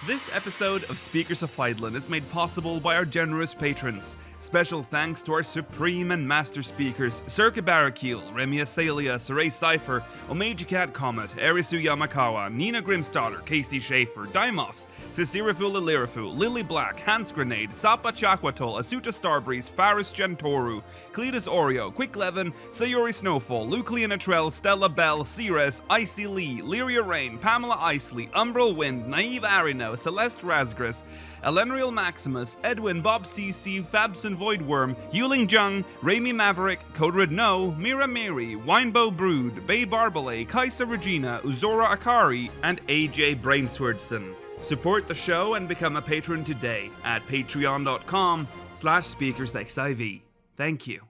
This episode of Speakers of Hydaelyn is made possible by our generous patrons. Special thanks to our supreme and master speakers, Circa Barakeel, Remy Asalia, Saray Cypher, Omeji Cat Comet, Erisu Yamakawa, Nina Grimstarter, Casey Schaefer, Daimos, Cicerifu Lilirifu, Lily Black, Hans Grenade, Sapa Chakwatol, Asuta Starbreeze, Faris Gentoru, Cletus Oreo, Quick Levin, Sayuri Snowfall, Luke Leonatrell, Stella Bell, Ceres, Icy Lee, Lyria Rain, Pamela Isley, Umbral Wind, Naive Arino, Celeste Razgris, Elenriel Maximus, Edwin, Bob CC, Fabson Voidworm, Yuling Jung, Raimi Maverick, Codred No, Mira Mary, Winebow Brood, Bay Barbalay, Kaisa Regina, Uzora Akari, and AJ Brainswordson. Support the show and become a patron today at patreon.com/speakersxiv. Thank you.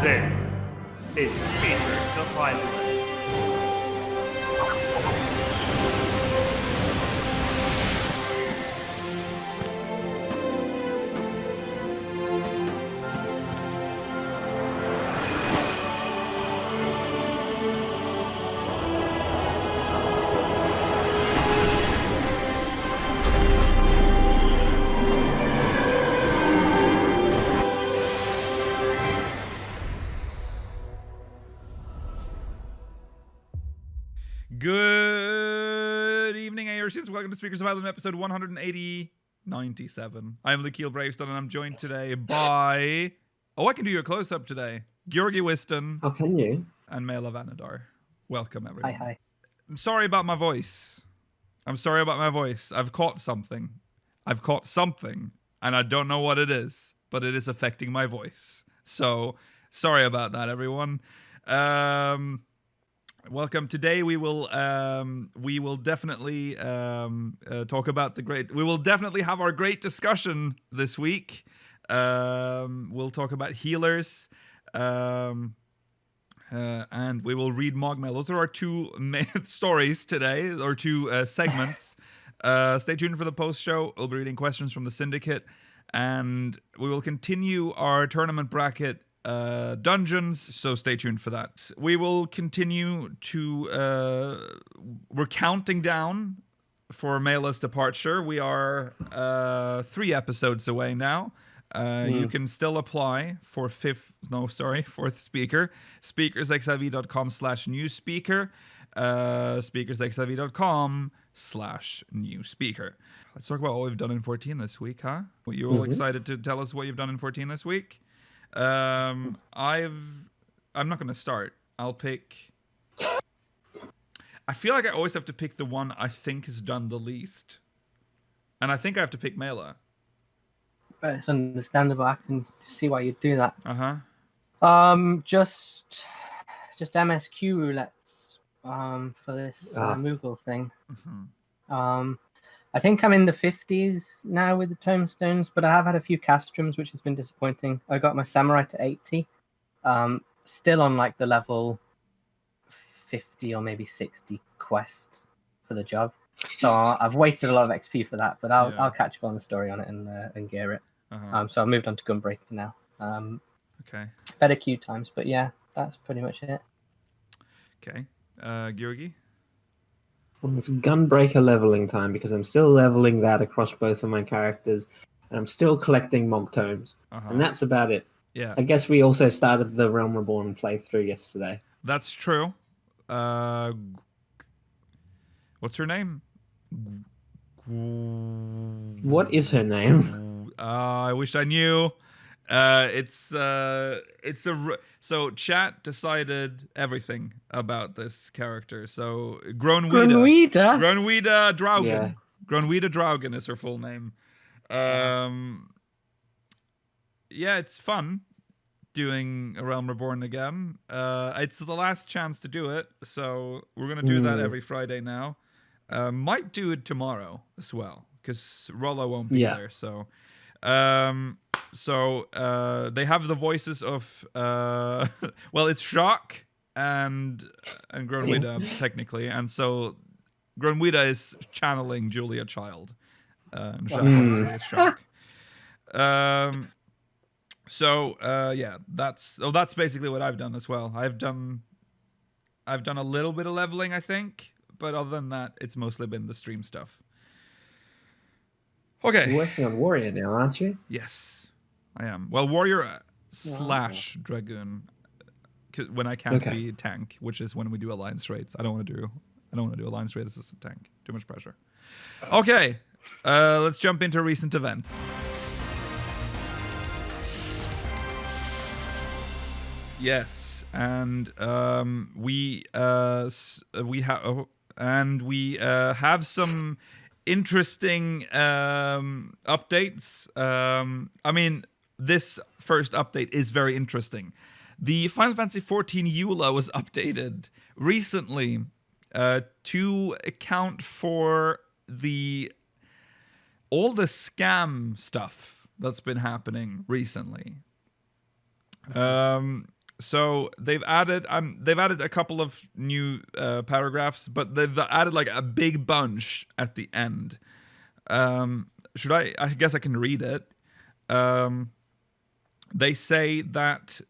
This is Speakers of Hydaleyn. Good evening, Ayrshins. Welcome to Speakers of Hydaelyn, episode 197. I'm Lukeil Bravestone, and I'm joined today by... Oh, I can do your close-up today. Georgi Wiston. Oh, can you? And Mela Vanadar. Welcome, everyone. Hi. I'm sorry about my voice. I've caught something. And I don't know what it is, but it is affecting my voice. So, sorry about that, everyone. Welcome. Today we will definitely talk about the great. We will definitely have our great discussion this week. We'll talk about healers, and we will read MogMail. Those are our two main stories today, or two segments. Stay tuned for the post show. We'll be reading questions from the Syndicate, and we will continue our tournament bracket. Dungeons, so stay tuned for that. We will continue to we're counting down for Mela's departure. We are 3 episodes away now. You can still apply for fourth speaker. Speakersxiv.com/new speaker. Speakersxiv.com/new speaker. Let's talk about what we've done in 14 this week, huh? Are you all excited to tell us what you've done in 14 this week? I'm not going to start. I'll pick... I feel like I always have to pick the one I think has done the least. And I think I have to pick Mela. But it's understandable. I can see why you'd do that. Just MSQ roulettes for this Moogle thing. I think I'm in the 50s now with the tombstones, but I have had a few castrums, which has been disappointing. I got my samurai to 80, still on like the level 50 or maybe 60 quest for the job. So I've wasted a lot of XP for that, but I'll catch up on the story on it and gear it. So I moved on to Gunbreaker now. Okay. Better queue times, but yeah, that's pretty much it. Okay. Georgi? Well, it's Gunbreaker leveling time because I'm still leveling that across both of my characters, and I'm still collecting Mog Tomes, and that's about it. Yeah. I guess we also started the Realm Reborn playthrough yesterday. That's true. What's her name? What is her name? I wish I knew. So chat decided everything about this character. So Gronwida Draugen. Yeah. Gronwida Draugen is her full name. Yeah, it's fun doing A Realm Reborn again. It's the last chance to do it, so we're gonna do that every Friday now. Might do it tomorrow as well, because Rollo won't be there. So they have the voices of it's Jacques and Gronwida technically, and so Gronwida is channeling Julia Child. And Jacques is Jacques. That's basically what I've done as well. I've done I've done a little bit of leveling, I think, but other than that, it's mostly been the stream stuff. Okay. You're working on Warrior now, aren't you? Yes, I am. Well, Warrior / Dragoon, when I can't be tank, which is when we do alliance raids. I don't want to do alliance raids as a tank. Too much pressure. Okay, let's jump into recent events. Yes, and we have some interesting updates. I mean, this first update is very interesting. The Final Fantasy XIV EULA was updated recently to account for all the scam stuff that's been happening recently. So they've added a couple of new paragraphs, but they've added like a big bunch at the end. Should I guess I can read it. They say that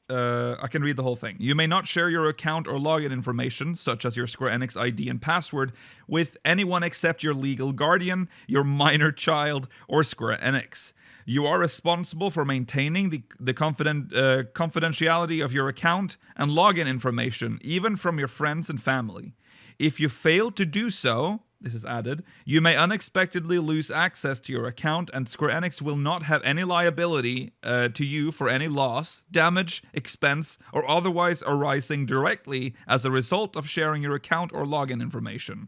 I can read the whole thing. You may not share your account or login information, such as your Square Enix ID and password, with anyone except your legal guardian, your minor child, or Square Enix. You are responsible for maintaining the confidentiality of your account and login information, even from your friends and family. If you fail to do so, this is added, you may unexpectedly lose access to your account, and Square Enix will not have any liability to you for any loss, damage, expense, or otherwise arising directly as a result of sharing your account or login information.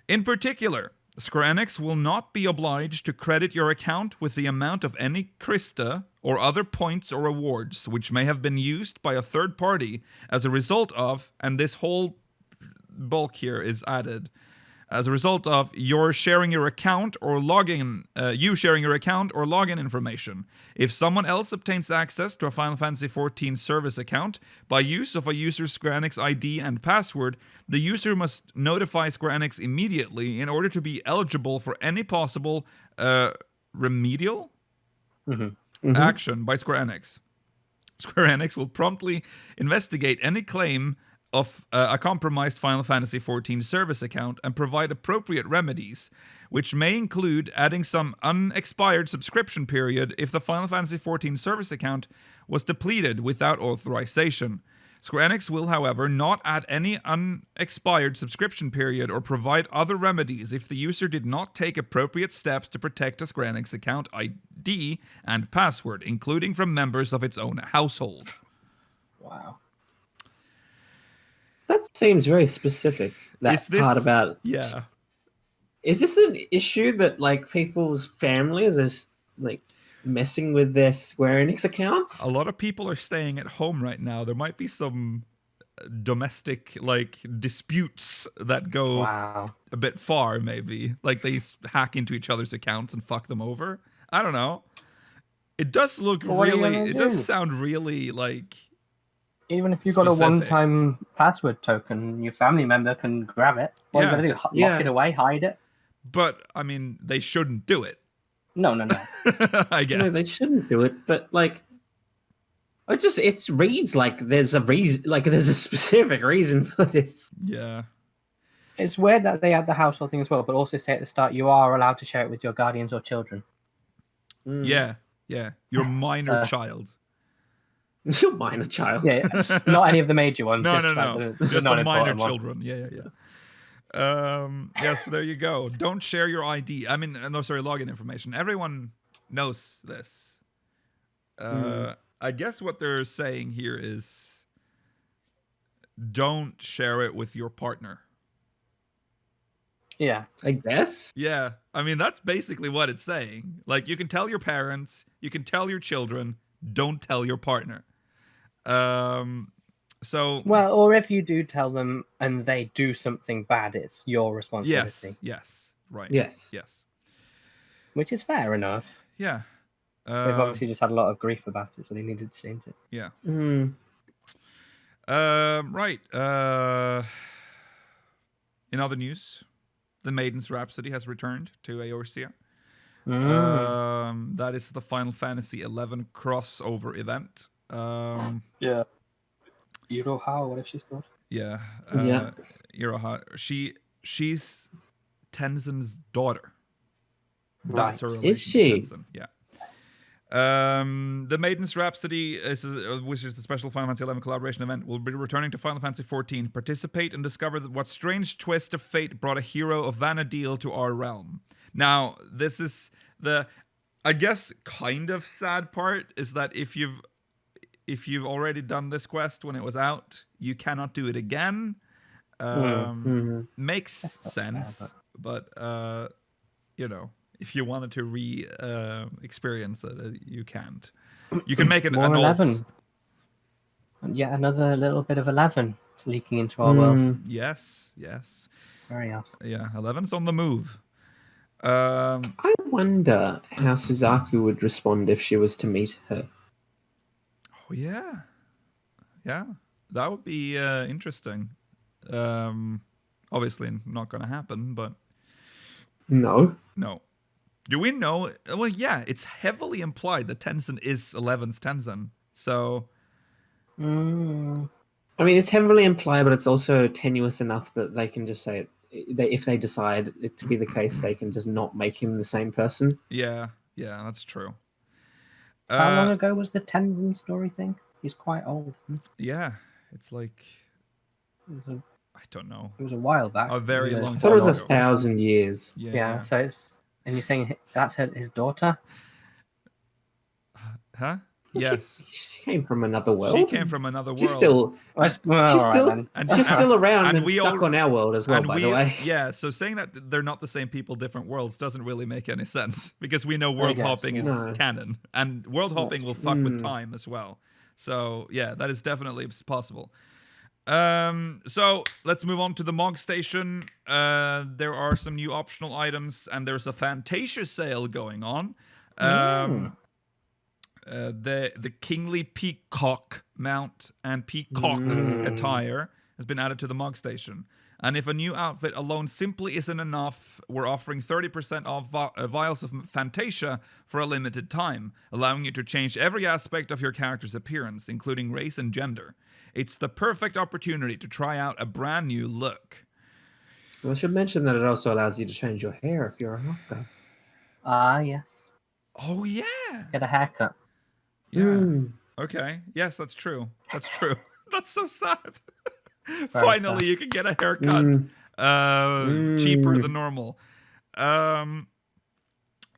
In particular, Square Enix will not be obliged to credit your account with the amount of any Krista or other points or rewards which may have been used by a third party as a result of, and this whole bulk here is added, as a result of your sharing your account or login information. If someone else obtains access to a Final Fantasy XIV service account by use of a user's Square Enix ID and password, the user must notify Square Enix immediately in order to be eligible for any possible remedial action by Square Enix. Square Enix will promptly investigate any claim of a compromised Final Fantasy XIV service account and provide appropriate remedies, which may include adding some unexpired subscription period if the Final Fantasy XIV service account was depleted without authorization. Square Enix will, however, not add any unexpired subscription period or provide other remedies if the user did not take appropriate steps to protect a Square Enix account ID and password, including from members of its own household. Wow. That seems very specific. Part about... Yeah. Is this an issue that, like, people's families are, like, messing with their Square Enix accounts? A lot of people are staying at home right now. There might be some domestic, like, disputes that go a bit far, maybe. Like, they hack into each other's accounts and fuck them over. I don't know. It does look it does sound really, like... Even if you've got a one-time password token, your family member can grab it. What are you going to do? Lock it away, hide it? But, I mean, they shouldn't do it. No. I guess. No, they shouldn't do it, but, like... It reads like there's a reason, like there's a specific reason for this. Yeah. It's weird that they add the household thing as well, but also say at the start you are allowed to share it with your guardians or children. Yeah. Your minor child. Your minor child. Yeah, not any of the major ones. No. Just the minor children. Yeah. Yes, there you go. Don't share your ID. I mean, login information. Everyone knows this. I guess what they're saying here is don't share it with your partner. Yeah. I guess. Yeah. I mean, that's basically what it's saying. Like, you can tell your parents, you can tell your children, don't tell your partner. Or if you do tell them and they do something bad, it's your responsibility. Yes, right. Yes. Which is fair enough. Yeah. They've obviously just had a lot of grief about it, so they needed to change it. Yeah. Mm. Right. In other news, the Maiden's Rhapsody has returned to Eorzea. That is the Final Fantasy XI crossover event. Yeah. Iroha, whatever she's called. Yeah. Yeah. Iroha. She's Tenzin's daughter. That's her Right. relation Is she? to Tenzin. Yeah. The Maiden's Rhapsody, which is the special Final Fantasy XI collaboration event, will be returning to Final Fantasy XIV. Participate and discover what strange twist of fate brought a hero of Vana'diel to our realm. Now, this is the, I guess, kind of sad part is that if you've already done this quest when it was out, you cannot do it again. Makes That's not sense, fair, but you know. If you wanted to experience it, you can't. You can make it More an 11. And yet another little bit of 11 is leaking into our world. Yes. Very odd. Yeah, 11's on the move. I wonder how Suzaku would respond if she was to meet her. Oh yeah, that would be interesting. Obviously not going to happen, but No. Do we know? Well, yeah, it's heavily implied that Tenzin is 11's Tenzin. So, I mean, it's heavily implied, but it's also tenuous enough that they can just say it. If they decide it to be the case, they can just not make him the same person. yeah, that's true. How long ago was the Tenzin story thing? He's quite old. Yeah, it's like I don't know. It was a while back. A very long time. I thought it was ago. 1,000 years. Yeah, so it's... And you're saying that's his daughter? Huh? Yes. She came from another world. She came from another world. She's still around and stuck on our world as well, by the way. Yeah, so saying that they're not the same people, different worlds, doesn't really make any sense because we know world hopping is canon, and world hopping will fuck with time as well. So yeah, that is definitely possible. So let's move on to the MogStation. There are some new optional items, and there's a Fantasia sale going on. The Kingly Peacock mount and Peacock attire has been added to the MogStation. And if a new outfit alone simply isn't enough, we're offering 30% off vials of Fantasia for a limited time, allowing you to change every aspect of your character's appearance, including race and gender. It's the perfect opportunity to try out a brand new look. Well, I should mention that it also allows you to change your hair if you're a hot yes. Oh, yeah. Get a haircut. Yeah. Okay. Yes, that's true. That's true. That's so sad. Finally, you can get a haircut cheaper than normal.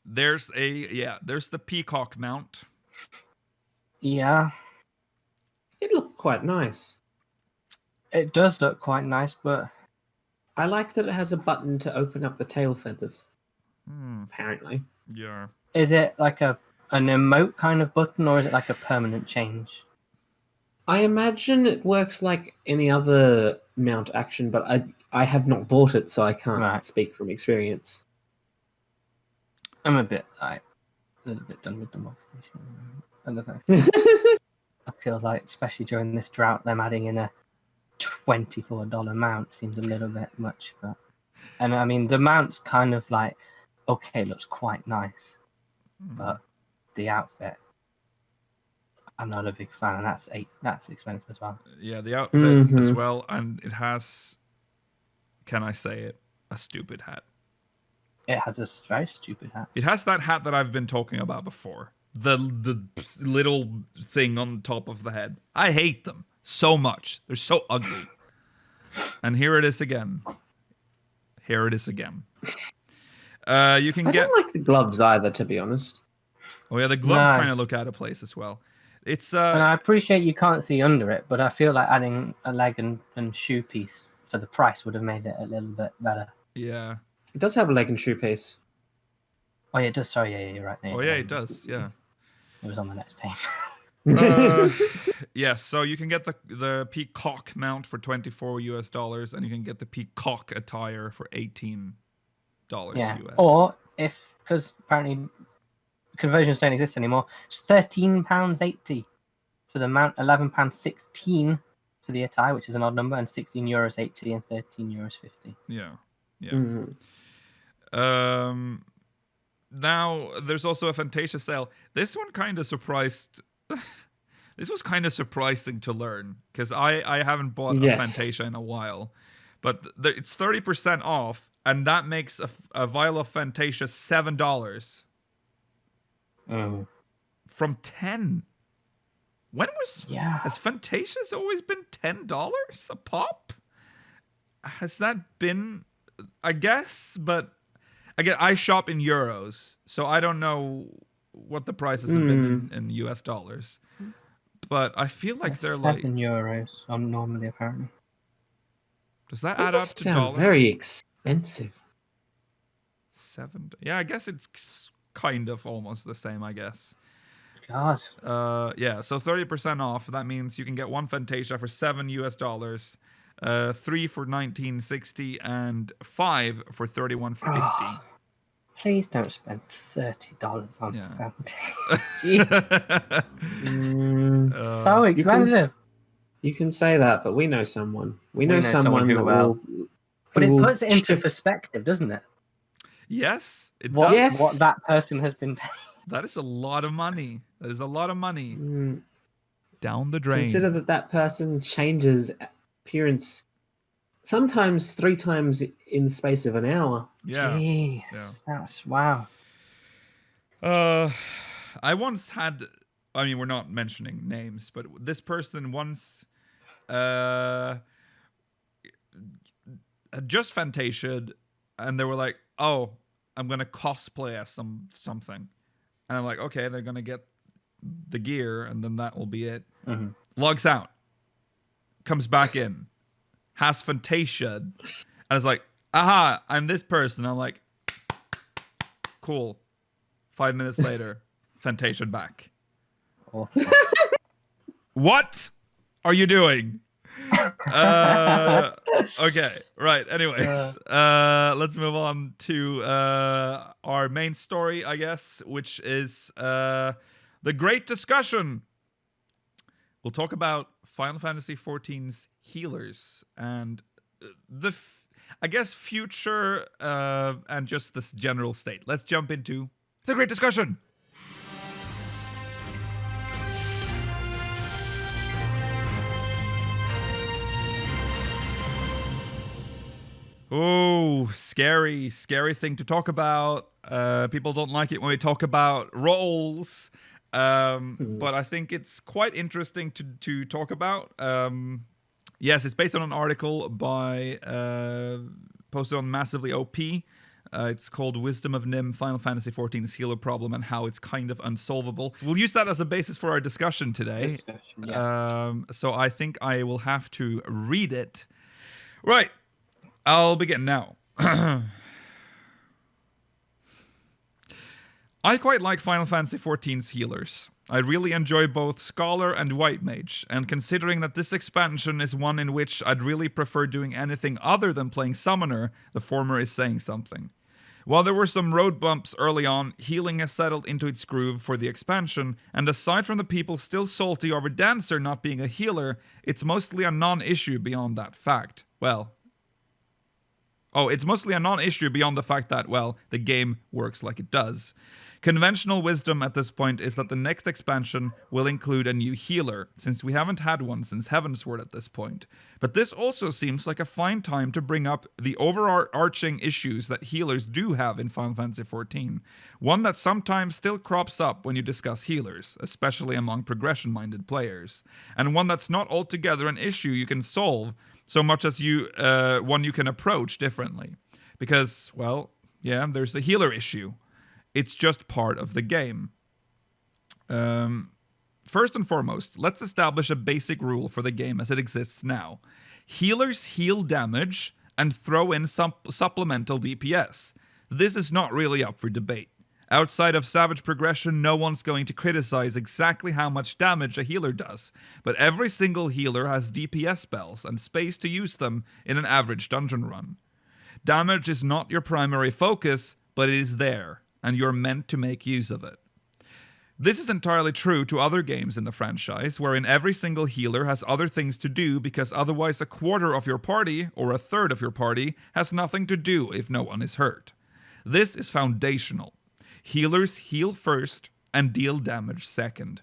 There's the Peacock mount. Yeah. It looked quite nice. It does look quite nice, but I like that it has a button to open up the tail feathers. Apparently. Yeah. Is it like an emote kind of button, or is it like a permanent change? I imagine it works like any other mount action, but I have not bought it, so I can't speak from experience. I'm a little bit done with the MogStation. I don't know. I feel like, especially during this drought, them adding in a $24 mount seems a little bit much. And I mean, the mount's kind of like, okay, looks quite nice, but the outfit, I'm not a big fan, and that's expensive as well. Yeah, the outfit as well, and it has, can I say it, a stupid hat. It has a very stupid hat. It has that hat that I've been talking about before. The little thing on top of the head. I hate them so much. They're so ugly. And here it is again. You can I don't like the gloves either, to be honest. Oh yeah, the gloves kind of look out of place as well. It's and I appreciate you can't see under it, but I feel like adding a leg and shoe piece for the price would have made it a little bit better. Yeah. It does have a leg and shoe piece. Oh yeah, it does. Sorry, yeah, you're right. Oh yeah, it does. Yeah. It was on the next page. Yes, so you can get the Peacock mount for $24 and you can get the Peacock attire for $18 yeah. US. Or because apparently conversions don't exist anymore, it's £13.80 for the mount, £11.16 for the attire, which is an odd number, and €16.80 and €13.50. Yeah. Now there's also a Fantasia sale. This one kind of surprised This was kind of surprising to learn, because I haven't bought a Yes. Fantasia in a while. But it's 30% off, and that makes a vial of Fantasia $7 from 10. When was... Yeah. Has Fantasia's always been $10 a pop? Has that been... I guess, but... Again, I shop in euros, so I don't know what the prices have been in US dollars. But I feel like they're like... €7 normally, apparently. Does that They add up just to sound dollars? very expensive. 7. Yeah, I guess it's kind of almost the same, I guess. God. Yeah, so 30% off. That means you can get one Fantasia for $7 US, 3 for $19.60, and 5 for $31.50. Please don't spend $30 on Yeah. Fantasia. Jeez. So expensive. You can say that, but we know someone. We know someone someone who that will. will. But who it will puts it into shift- perspective, doesn't it? Yes, it What, does. Yes. what that person has been paying. That is a lot of money. That is a lot of money. Mm, Down the drain. Consider that person changes appearance sometimes 3 times in the space of an hour. Yeah. Jeez. Yeah. That's wow. I once had... I mean, we're not mentioning names, but this person once had just Fantasia'd, and they were like, "Oh, I'm gonna cosplay as something," and I'm like, "Okay, they're gonna get the gear, and then that will be it." Logs out, comes back in, has Fantasia'd, and it's like, "Aha, I'm this person." I'm like, "Cool." 5 minutes later, Fantasia'd back. Oh. What are you doing? Okay, right. Anyways, let's move on to our main story, I guess, which is the Great Discussion. We'll talk about Final Fantasy XIV's healers and I guess, future and just this general state. Let's jump into the Great Discussion. Oh, scary thing to talk about. People don't like it when we talk about roles. But I think it's quite interesting to talk about. Yes, it's based on an article by posted on Massively OP. It's called Wisdom of Nim, Final Fantasy XIV's Healer Problem and How It's Kind of Unsolvable. We'll use that as a basis for our discussion today. So I think I will have to read it. Right. I'll begin now. I quite like Final Fantasy XIV's healers. I really enjoy both Scholar and White Mage, and considering that this expansion is one in which I'd really prefer doing anything other than playing Summoner, the former is saying something. While there were some road bumps early on, healing has settled into its groove for the expansion, and aside from the people still salty over Dancer not being a healer, it's mostly a non-issue beyond that fact. It's mostly a non-issue beyond the fact that, the game works like it does. Conventional wisdom at this point is that the next expansion will include a new healer, since we haven't had one since Heavensward at this point. But this also seems like a fine time to bring up the overarching issues that healers do have in Final Fantasy XIV. One that sometimes still crops up when you discuss healers, especially among progression-minded players. And one that's not altogether an issue you can solve, so much as one you can approach differently. Because, there's the healer issue. It's just part of the game. First and foremost, let's establish a basic rule for the game as it exists now. Healers heal damage and throw in some supplemental DPS. This is not really up for debate. Outside of Savage Progression, no one's going to criticize exactly how much damage a healer does, but every single healer has DPS spells and space to use them in an average dungeon run. Damage is not your primary focus, but it is there, and you're meant to make use of it. This is entirely true to other games in the franchise, wherein every single healer has other things to do because otherwise a quarter of your party, or a third of your party, has nothing to do if no one is hurt. This is foundational. Healers heal first and deal damage second.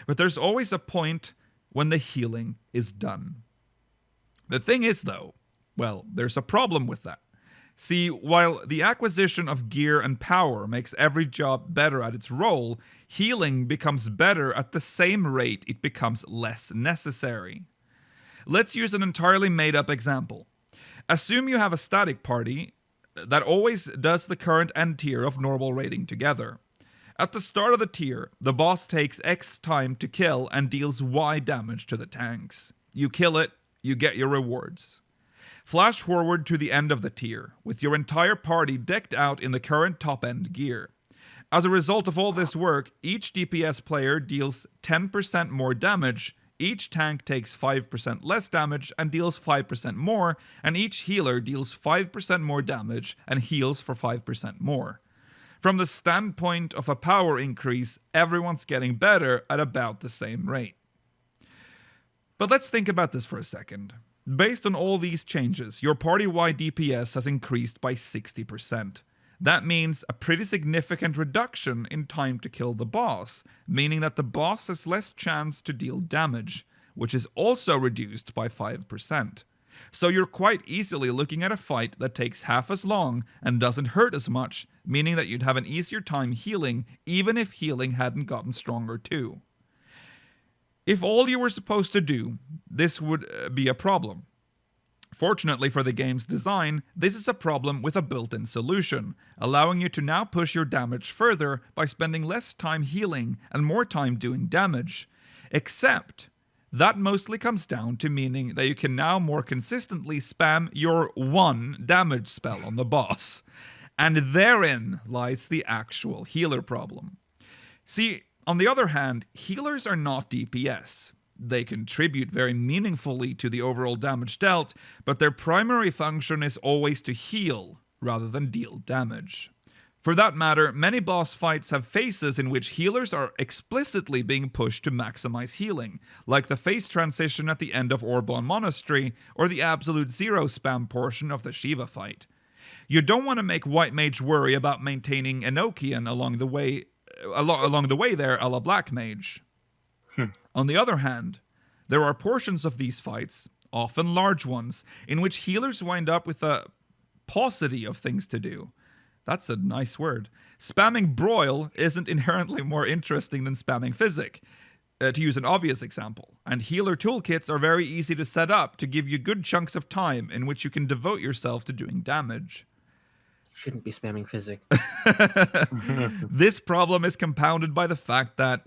But there's always a point when the healing is done. The thing is, though, well, there's a problem with that. See, while the acquisition of gear and power makes every job better at its role, healing becomes better at the same rate it becomes less necessary. Let's use an entirely made-up example. Assume you have a static party that always does the current end tier of normal rating together. At the start of the tier, the boss takes X time to kill and deals Y damage to the tanks. You kill it, you get your rewards. Flash forward to the end of the tier, with your entire party decked out in the current top-end gear. As a result of all this work, each DPS player deals 10% more damage, each tank takes 5% less damage and deals 5% more, and each healer deals 5% more damage and heals for 5% more. From the standpoint of a power increase, everyone's getting better at about the same rate. But let's think about this for a second. Based on all these changes, your party-wide DPS has increased by 60%. That means a pretty significant reduction in time to kill the boss, meaning that the boss has less chance to deal damage, which is also reduced by 5%. So you're quite easily looking at a fight that takes half as long and doesn't hurt as much, meaning that you'd have an easier time healing, even if healing hadn't gotten stronger too. If all you were supposed to do, this would be a problem. Fortunately for the game's design, this is a problem with a built-in solution, allowing you to now push your damage further by spending less time healing and more time doing damage. Except, that mostly comes down to meaning that you can now more consistently spam your one damage spell on the boss. And therein lies the actual healer problem. See, on the other hand, healers are not DPS. They contribute very meaningfully to the overall damage dealt, but their primary function is always to heal, rather than deal damage. For that matter, many boss fights have phases in which healers are explicitly being pushed to maximize healing, like the phase transition at the end of Orban Monastery, or the absolute zero spam portion of the Shiva fight. You don't want to make White Mage worry about maintaining Enochian along the way there a la Black Mage. On the other hand, there are portions of these fights, often large ones, in which healers wind up with a paucity of things to do. That's a nice word. Spamming Broil isn't inherently more interesting than spamming Physic, to use an obvious example, and healer toolkits are very easy to set up to give you good chunks of time in which you can devote yourself to doing damage. Shouldn't be spamming Physic. This problem is compounded by the fact that,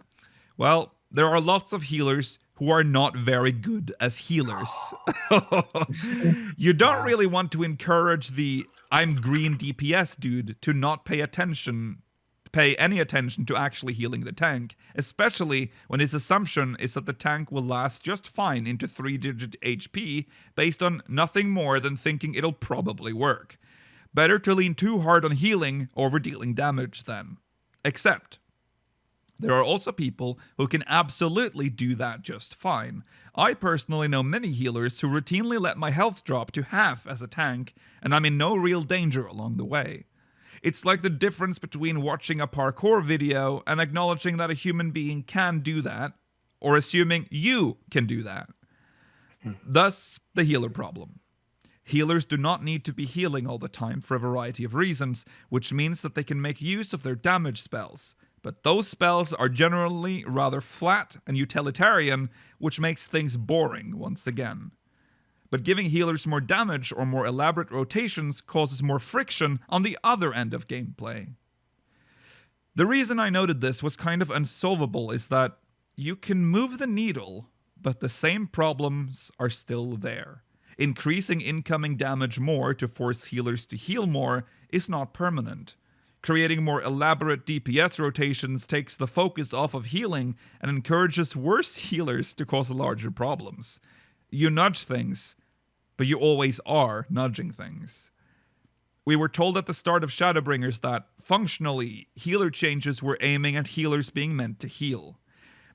well, there are lots of healers who are not very good as healers. You don't really want to encourage the I'm green DPS dude to not pay any attention to actually healing the tank, especially when his assumption is that the tank will last just fine into 3-digit HP based on nothing more than thinking it'll probably work. Better to lean too hard on healing over dealing damage then. Except, there are also people who can absolutely do that just fine. I personally know many healers who routinely let my health drop to half as a tank, and I'm in no real danger along the way. It's like the difference between watching a parkour video and acknowledging that a human being can do that, or assuming you can do that. Thus, the healer problem. Healers do not need to be healing all the time for a variety of reasons, which means that they can make use of their damage spells. But those spells are generally rather flat and utilitarian, which makes things boring once again. But giving healers more damage or more elaborate rotations causes more friction on the other end of gameplay. The reason I noted this was kind of unsolvable is that you can move the needle, but the same problems are still there. Increasing incoming damage more to force healers to heal more is not permanent. Creating more elaborate DPS rotations takes the focus off of healing and encourages worse healers to cause larger problems. You nudge things, but you always are nudging things. We were told at the start of Shadowbringers that, functionally, healer changes were aiming at healers being meant to heal.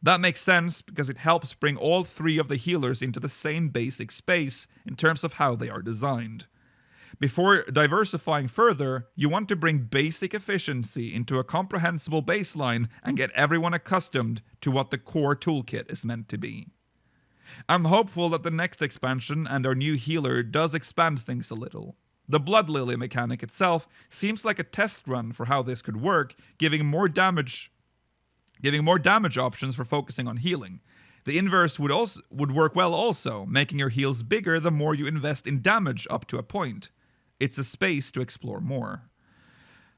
That makes sense because it helps bring all three of the healers into the same basic space in terms of how they are designed. Before diversifying further, you want to bring basic efficiency into a comprehensible baseline and get everyone accustomed to what the core toolkit is meant to be. I'm hopeful that the next expansion and our new healer does expand things a little. The Blood Lily mechanic itself seems like a test run for how this could work, giving more damage options for focusing on healing. The inverse would work well also, making your heals bigger the more you invest in damage up to a point. It's a space to explore more.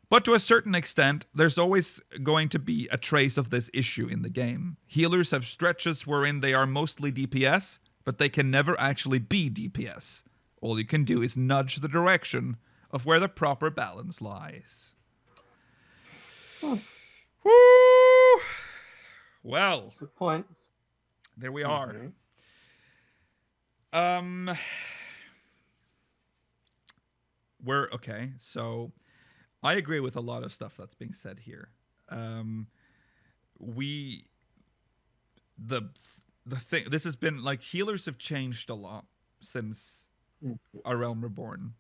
But to a certain extent, there's always going to be a trace of this issue in the game. Healers have stretches wherein they are mostly DPS, but they can never actually be DPS. All you can do is nudge the direction of where the proper balance lies. Oh. Woo! Well, Good point. there we are. We're okay, so I agree with a lot of stuff that's being said here. This has been like, healers have changed a lot since A Realm Reborn.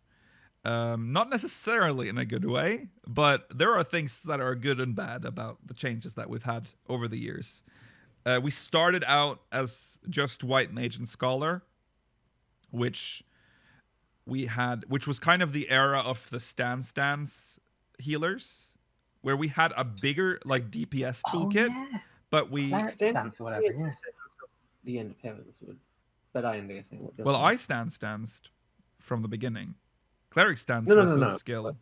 Not necessarily in a good way, but there are things that are good and bad about the changes that we've had over the years. We started out as just White Mage and Scholar, which was kind of the era of the stance healers, where we had a bigger like DPS toolkit, but we stance or whatever. Yeah. The end of Heavenswood, but I understand what you're well, saying. I stanced from the beginning. Cleric stance No, was no, a no. skill.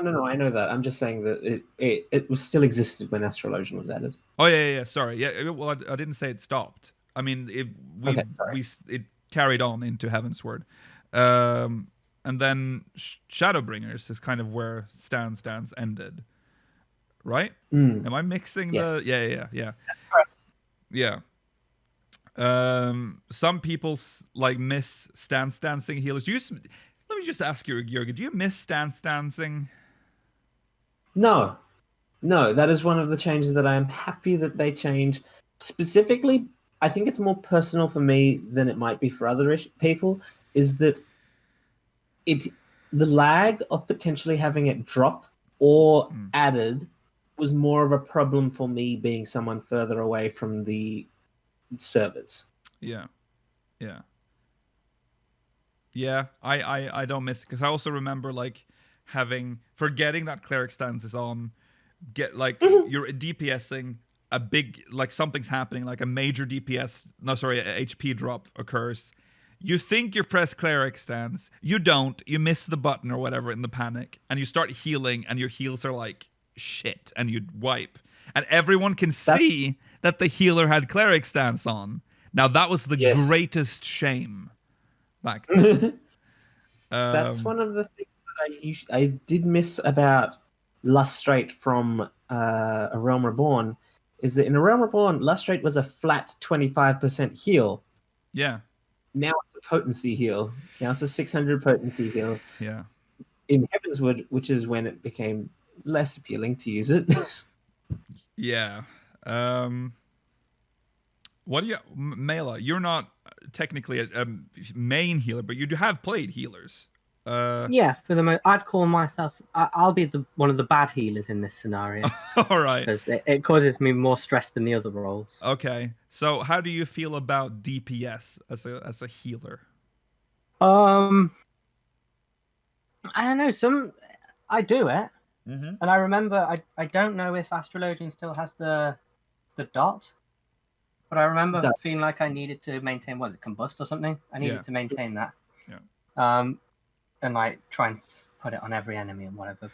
No, I know that. I'm just saying that it was still existed when Astrologian was added. Oh yeah. Sorry, yeah. Well, I didn't say it stopped. I mean, it carried on into Heavensward, and then Shadowbringers is kind of where stance ended, right? Am I mixing yes. Yeah. That's correct. Yeah. Some people like miss stance dancing healers. Let me just ask you, Jürgen, do you miss stance dancing? No, that is one of the changes that I am happy that they changed. Specifically, I think it's more personal for me than it might be for other people, is that the lag of potentially having it drop or added was more of a problem for me, being someone further away from the servers. Yeah. I don't miss it, because I also remember like forgetting that cleric stance is on, you're DPSing a big, like something's happening, like a major a HP drop occurs. You think you press cleric stance, you don't, you miss the button or whatever in the panic, and you start healing, and your heals are like shit, and you wipe, and everyone can see that the healer had cleric stance on. Now that was the greatest shame back then. That's one of the things that I did miss about Lustrate from A Realm Reborn, is that in A Realm Reborn, Lustrate was a flat 25% heal. Yeah. Now it's a potency heal. Now it's a 600 potency heal. Yeah. In Heavenswood, which is when it became less appealing to use it. Yeah. What do you, Mela? You're not technically a main healer, but you do have played healers. Yeah, for the most, I'd call myself. I'll be one of the bad healers in this scenario. All right. Because it causes me more stress than the other roles. Okay. So, how do you feel about DPS as a healer? I don't know. I do it, and I remember. I don't know if Astrologian still has the dot, but I remember feeling like I needed to maintain. Was it combust or something? I needed to maintain that. Yeah. And like try and put it on every enemy and whatever.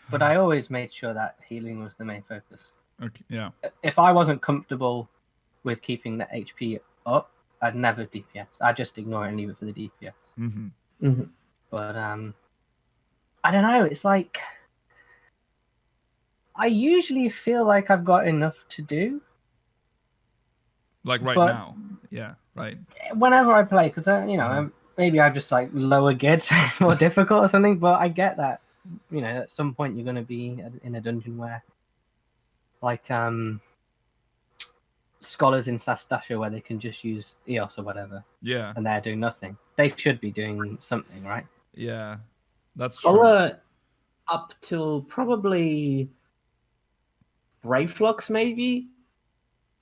But I always made sure that healing was the main focus. Okay. Yeah. If I wasn't comfortable with keeping the HP up, I'd never DPS. I'd just ignore it and leave it for the DPS. But I don't know. It's like I usually feel like I've got enough to do. Like now. Yeah. Right. Whenever I play, because maybe I'm just like lower geared, so it's more difficult or something. But I get that, at some point you're going to be in a dungeon where, like, scholars in Sastasha, where they can just use EOS or whatever. Yeah. And they're doing nothing. They should be doing something, right? Yeah. That's true. Scholar up till probably Brave Flux maybe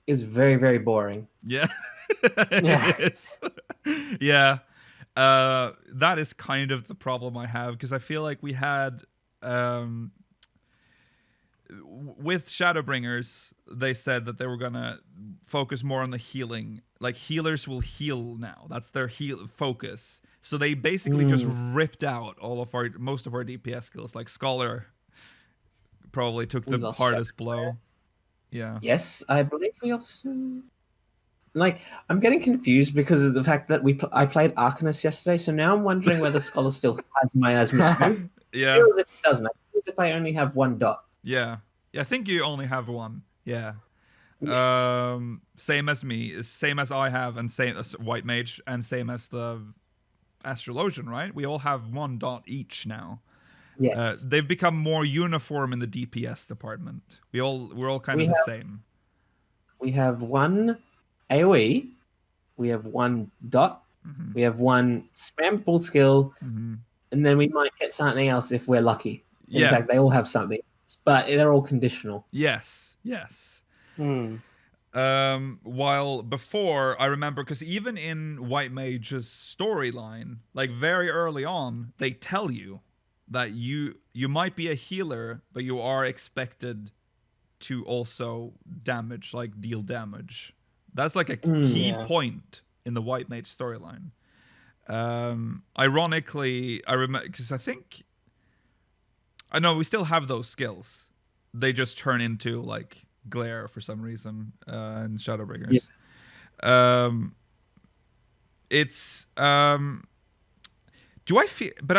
is very, very boring. Yeah. Yeah. It is. Yeah. That is kind of the problem I have, because I feel like we had with Shadowbringers, they said that they were gonna focus more on the healing. Like, healers will heal now. That's their focus. So they basically just ripped out most of our DPS skills. Like, Scholar probably took the hardest blow. Yeah. Yes, I believe we also. Like, I'm getting confused because of the fact that I played Arcanist yesterday, so now I'm wondering whether Scholar still has miasma too. Yeah. It feels if it doesn't. It feels if I only have one dot. Yeah. I think you only have one. Yeah. Yes. Same as me, same as I have, and same as White Mage, and same as the Astrologian, right? We all have one dot each now. Yes. They've become more uniform in the DPS department. We're all kind of the same. We have one AoE, we have one dot, we have one spammable skill, and then we might get something else if we're lucky. In fact, they all have something, but they're all conditional. Yes. While before, I remember, because even in White Mage's storyline, like very early on, they tell you that you might be a healer, but you are expected to also deal damage. That's like a key point in the White Mage storyline. Ironically, I remember, because I know we still have those skills. They just turn into like glare for some reason in Shadowbringers. Yeah. It's do I feel? But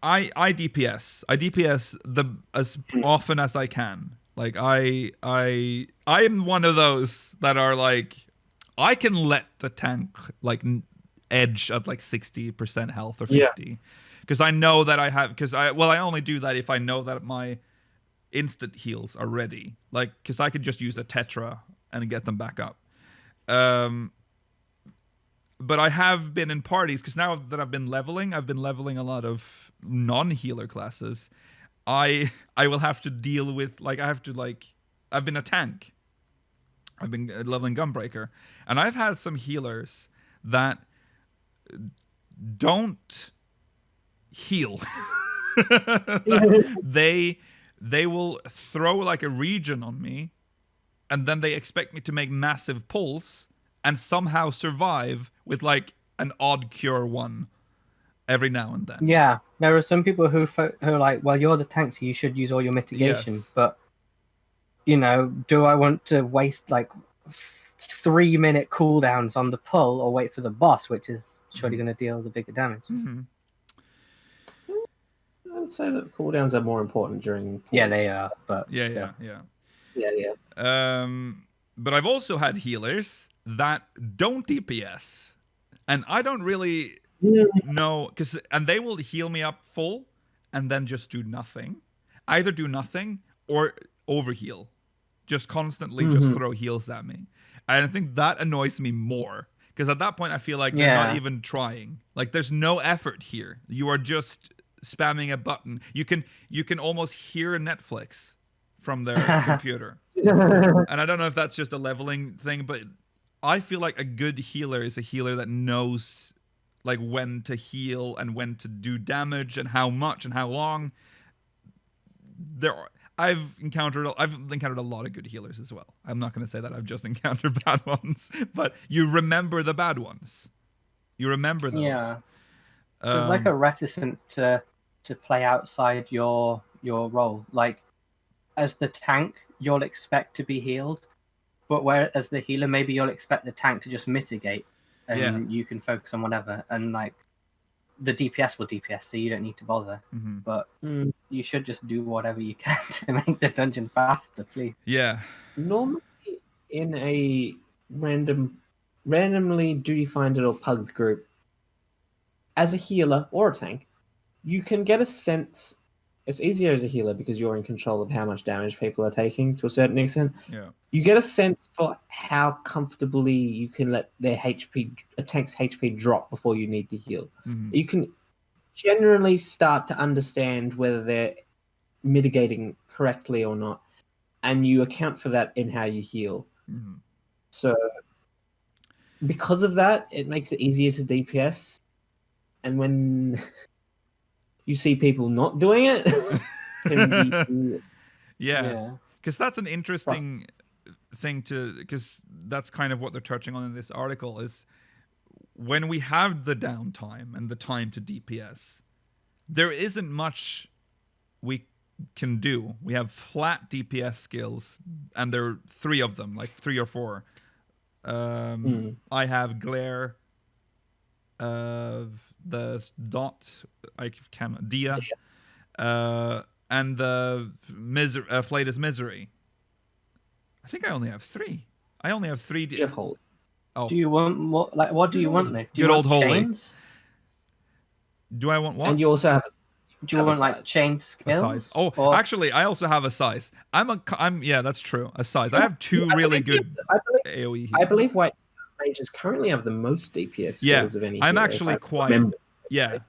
I DPS. I DPS as often as I can. Like I am one of those that are like, I can let the tank like edge at like 60% health or 50, because I know that I only do that if I know that my instant heals are ready. Like, because I could just use a Tetra and get them back up. But I have been in parties, because now that I've been leveling a lot of non-healer classes. I will have to deal with, like, I've been a tank. I've been leveling Gunbreaker. And I've had some healers that don't heal. They will throw like a regen on me, and then they expect me to make massive pulls and somehow survive with like an odd cure one every now and then. Yeah, there are some people who are like, well, you're the tank, so you should use all your mitigation. Yes. But, you know, do I want to waste like 3-minute cooldowns on the pull, or wait for the boss, which is surely going to deal the bigger damage? Mm-hmm. I would say that cooldowns are more important during pulls. Yeah, they are. But Yeah. But I've also had healers that don't DPS, and I don't really know, and they will heal me up full and then just do nothing. Either do nothing or overheal, just constantly just throw heals at me. And I think that annoys me more, because at that point I feel like they're not even trying. Like, there's no effort here. You are just spamming a button. You can almost hear Netflix from their computer. And I don't know if that's just a leveling thing, but I feel like a good healer is a healer that knows like when to heal and when to do damage and how much and how long. I've encountered a lot of good healers as well. I'm not going to say that I've just encountered bad ones, but you remember the bad ones. You remember those. Yeah. There's like a reticence to play outside your role. Like, as the tank, you'll expect to be healed, but whereas the healer, maybe you'll expect the tank to just mitigate, and you can focus on whatever. And like, the DPS will DPS, so you don't need to bother. Mm-hmm. But you should just do whatever you can to make the dungeon faster, please. Yeah. Normally, in a randomly duty-finded or pugged group, as a healer or a tank, you can get a sense. It's easier as a healer because you're in control of how much damage people are taking to a certain extent. Yeah. You get a sense for how comfortably you can let a tank's HP drop before you need to heal. Mm-hmm. You can generally start to understand whether they're mitigating correctly or not, and you account for that in how you heal. Mhm. So because of that, it makes it easier to DPS. And when you see people not doing it, can be Yeah, because that's an interesting thing because that's kind of what they're touching on in this article is when we have the downtime and the time to DPS, there isn't much we can do. We have flat DPS skills, and there are 3 of them, like 3 or 4. I have glare, the dot, I can dia, and the Flatus misery. I think I only have 3. I only have 3. you have hold. Oh, Do you want more? Like, what do you want now? Do you Good want old holy. chains? do I want what? And you also have Do you have a want like size. chained A skills? size. Oh, Or- actually, I also have a size. Yeah, that's true. A size. I have 2 really good AoE. I believe white mages currently have the most DPS skills Yeah, of any. I'm hero, actually if I quite. remember. Yeah,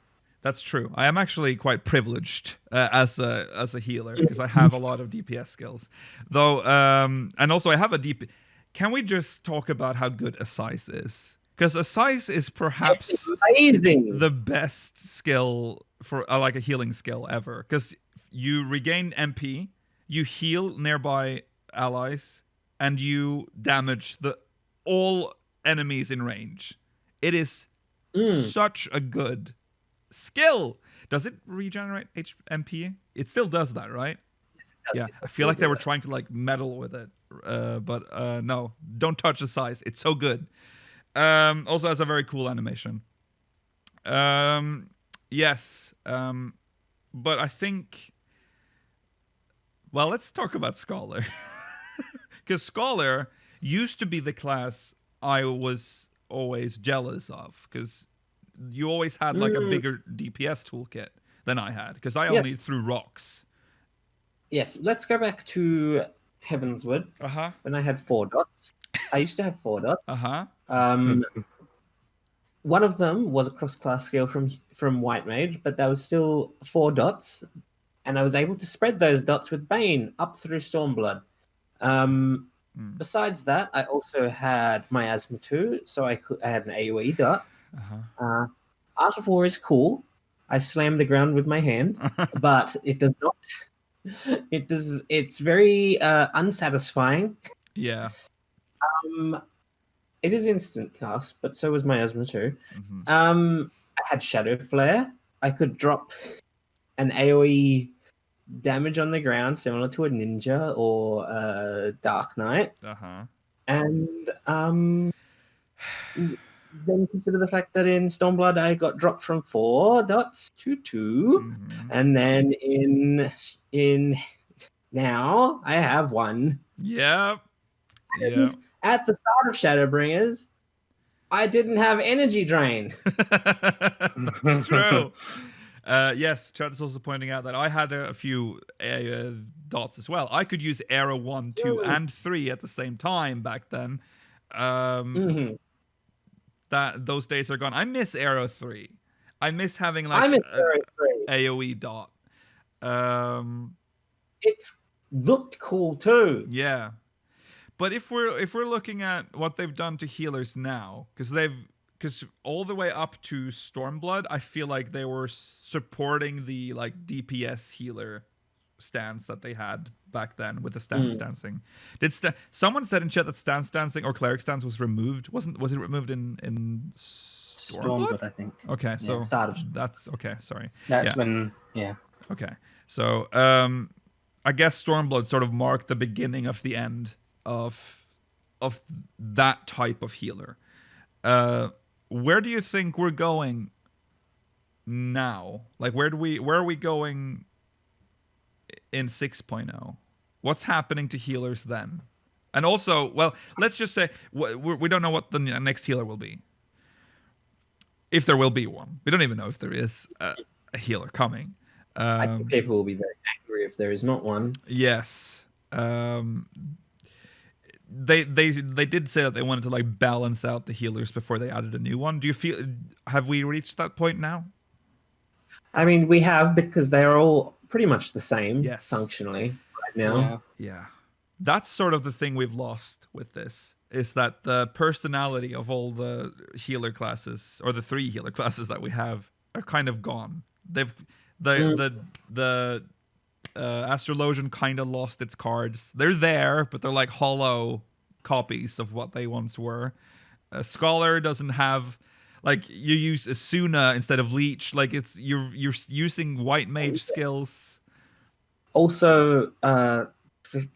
that's true. I am actually quite privileged as a healer because I have a lot of DPS skills, though. And also I have a DP. Can we just talk about how good a size is? Because a size is perhaps It's amazing. the best skill for like a healing skill ever. Because you regain MP, you heal nearby allies, and you damage all enemies in range. It is such a good skill. Does it regenerate MP? It still does that, right? Yeah, I feel like they were trying to like meddle with it, but no, don't touch the size. It's so good. Also has a very cool animation. Yes, but I think. Well, let's talk about Scholar, because Scholar used to be the class I was always jealous of, because you always had like a bigger DPS toolkit than I had, because I only threw rocks. Yes, let's go back to Heavensward when I had 4 dots. I used to have 4 dots. One of them was a cross-class skill from White Mage, but that was still 4 dots, and I was able to spread those dots with Bane up through Stormblood. Besides that, I also had Miasma 2, so I had an AoE dot. Art of War is cool. I slam the ground with my hand, but it does not. It's very unsatisfying. Yeah. It is instant cast, but so was Miasma 2. I had Shadow Flare. I could drop an AoE damage on the ground similar to a ninja or a Dark Knight. And then consider the fact that in Stormblood I got dropped from 4 dots to 2, and then in now I have 1. Yep. And at the start of Shadowbringers, I didn't have energy drain. It's true. Yes, Chad is also pointing out that I had a few dots as well. I could use Arrow 1, 2, and 3 at the same time back then. That those days are gone. I miss Arrow 3. I miss having like Arrow 3. AoE dot. It's looked cool too. Yeah. But if we're looking at what they've done to healers now, because all the way up to Stormblood, I feel like they were supporting the like DPS healer stance that they had back then with the stance dancing. Someone said in chat that stance dancing or cleric stance was removed? Was it removed in Stormblood? I think. Okay, so that's okay. Sorry. That's when Okay, so I guess Stormblood sort of marked the beginning of the end of that type of healer. Where do you think we're going now? Like where are we going in 6.0? What's happening to healers then? And also, well, let's just say we don't know what the next healer will be. If there will be one. We don't even know if there is a healer coming. I think people will be very angry if there is not one. Yes. They did say that they wanted to like balance out the healers before they added a new one. Do you feel have we reached that point now? I mean, we have, because they're all pretty much the same Yes. functionally right now. Yeah. Yeah. That's sort of the thing we've lost with this, is that the personality of all the healer classes, or the 3 healer classes that we have, are kind of gone. They've the Astrologian kind of lost its cards. They're there, but they're like hollow copies of what they once were. A Scholar doesn't have, like, you use Asuna instead of Leech. Like, it's you're using White Mage skills. Also,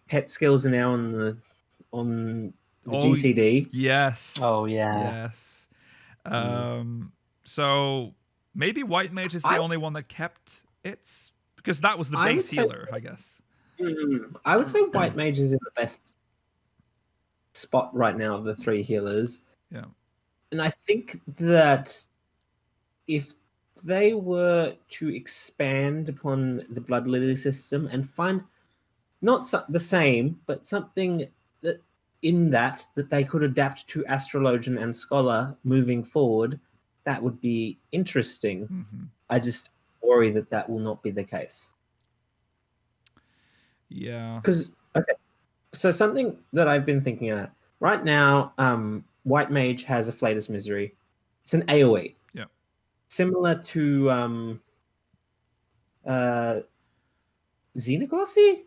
pet skills are now on the GCD. Yes. Oh, yeah. Yes. So maybe White Mage is the only one that kept its, because that was the I would base say- healer, I guess. I would say White Mage is in the best spot right now of the 3 healers. Yeah. And I think that if they were to expand upon the Blood Lily system and find not the same, but something that that they could adapt to Astrologian and Scholar moving forward, that would be interesting. Mm-hmm. I just worry that will not be the case. Yeah. Because, okay, so something that I've been thinking about right now, White Mage has a Flatus Misery. It's an AoE. Yeah. Similar to Xenoglossy?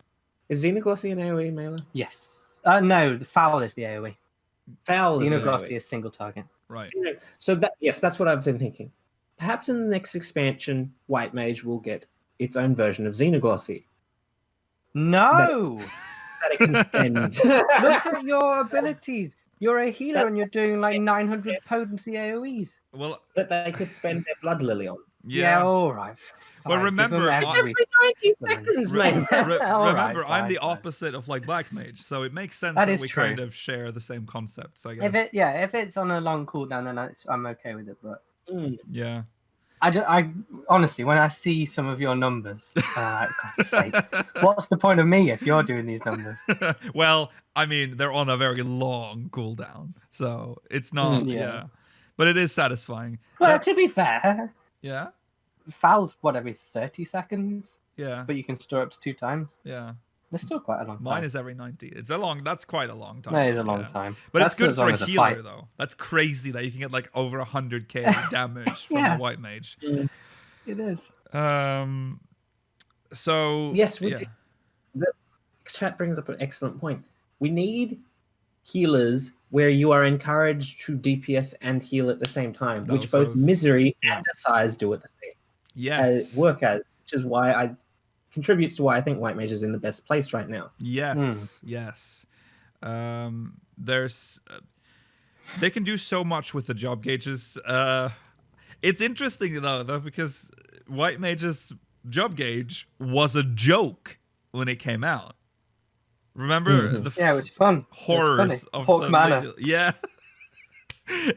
Is Xenoglossy an AoE mailer? Yes. No, the foul is the AoE. Foul is an Xenoglossy AoE. is single target. Right. So that's what I've been thinking. Perhaps in the next expansion, White Mage will get its own version of Xenoglossy. No! That it can spend. Look at your abilities. You're a healer and you're doing like 900 potency AoEs. Well, that they could spend their Blood Lily on. yeah. all right. Well, Fine, give them remember, every- 90 seconds, mate. All right, Remember, I'm fine, the fine. opposite of like Black Mage, so it makes sense That that is we true. kind of share the same concepts, I guess. If it's on a long cooldown, then I'm okay with it. But Yeah. I honestly, when I see some of your numbers, God's sake, what's the point of me if you're doing these numbers? Well, I mean, they're on a very long cooldown, so it's not. Yeah. Yeah. But it is satisfying. Well, That's- to be fair, Yeah. foul's every 30 seconds, Yeah. but you can store up to 2 times. Yeah. That's still quite a long time. Mine is every 90. It's a long. That's quite a long time. That is a long yeah. time. But That's it's good as for long a as healer, fight. though. That's crazy that you can get like over 100k damage from Yeah. a White Mage. It is. So Yes, we yeah. do. The chat brings up an excellent point. We need healers where you are encouraged to DPS and heal at the same time, which both Those- Misery yeah. and Size do at the same Yes. work as, which is why I contributes to why I think White Mage is in the best place right now. Yes. Yes. There's. They can do so much with the job gauges. It's interesting though, because White Mage's job gauge was a joke when it came out. Remember the Yeah, it was fun. horrors it was funny. of Hawk the Manor. yeah.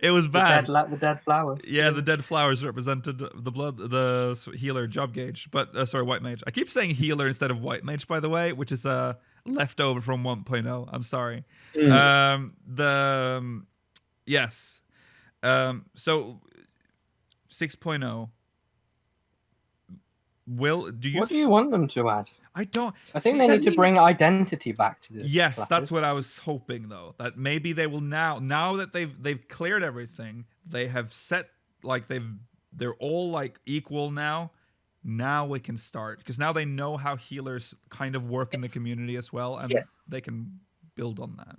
It was The bad. the dead flowers. Yeah, the dead flowers represented the healer job gauge. But sorry, White Mage. I keep saying healer instead of White Mage, by the way, which is a leftover from 1.0. I'm sorry. Yes. So 6.0. What do you want them to add? I don't. I think see, they need to bring identity back to the Yes, classes. that's what I was hoping though. That maybe they will now that they've cleared everything, they have set like they're all like equal now. Now we can start because now they know how healers kind of work in the community as well, and they can build on that.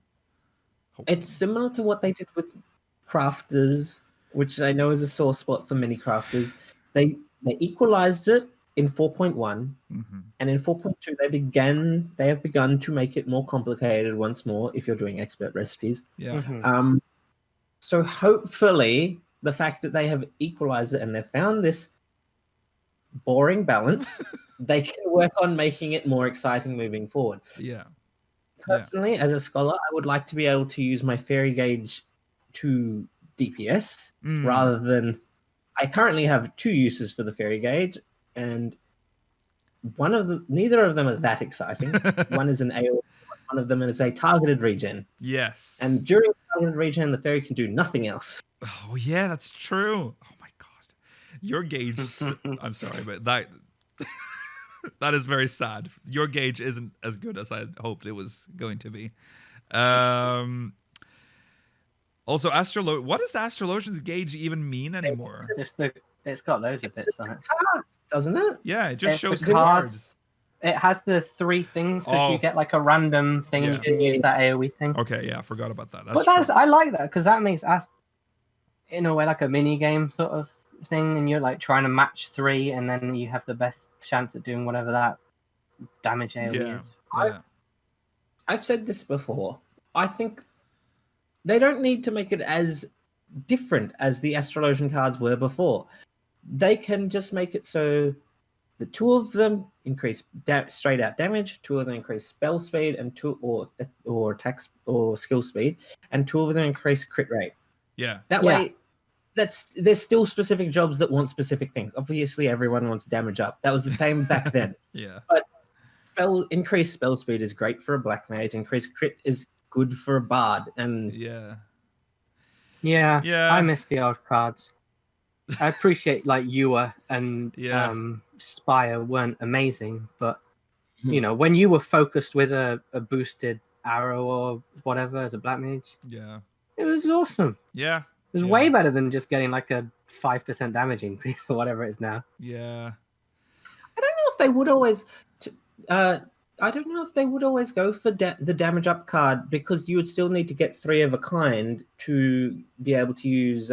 Hopefully. It's similar to what they did with crafters, which I know is a sore spot for many crafters. They equalized it in 4.1, and in 4.2 they have begun to make it more complicated once more if you're doing expert recipes. Yeah. So hopefully the fact that they have equalized it and they've found this boring balance, they can work on making it more exciting moving forward. Yeah. Personally, as a scholar, I would like to be able to use my fairy gauge to DPS rather than. I currently have 2 uses for the fairy gauge, and neither of them are that exciting. One is an AoE, one of them is a targeted regen. Yes. And during targeted regen, the fairy can do nothing else. Oh yeah, that's true. Oh my god. Your gauge. I'm sorry, but that that is very sad. Your gauge isn't as good as I hoped it was going to be. Also, what does Astrologian's gauge even mean anymore? It's got loads of bits on it. Cards, doesn't it? Yeah, it just It's shows the the cards. cards. It has the 3 things because Oh. you get like a random thing. Yeah. You can use that AoE thing. Okay, yeah, I forgot about that. But I like that because that makes us in a way like a mini game sort of thing, and you're like trying to match 3, and then you have the best chance at doing whatever that damage AoE is. Yeah. I've said this before. I think they don't need to make it as different as the Astrologian cards were before. They can just make it so the 2 of them increase straight out damage, 2 of them increase spell speed, and 2 or attack or skill speed, and 2 of them increase crit rate. Yeah. That way, there's still specific jobs that want specific things. Obviously, everyone wants damage up. That was the same back then. Yeah. But increased spell speed is great for a black mage. Increased crit is good for a bard. And Yeah. Yeah, Yeah. I miss the old cards. I appreciate like EULA and Yeah. Spire weren't amazing, but you know when you were focused with a boosted arrow or whatever as a black mage, Yeah. it was awesome. Yeah. It was Yeah. way better than just getting like a 5% damage increase or whatever it is now. Yeah. I don't know if they would always. I don't know if they would always go for the damage up card because you would still need to get 3 of a kind to be able to use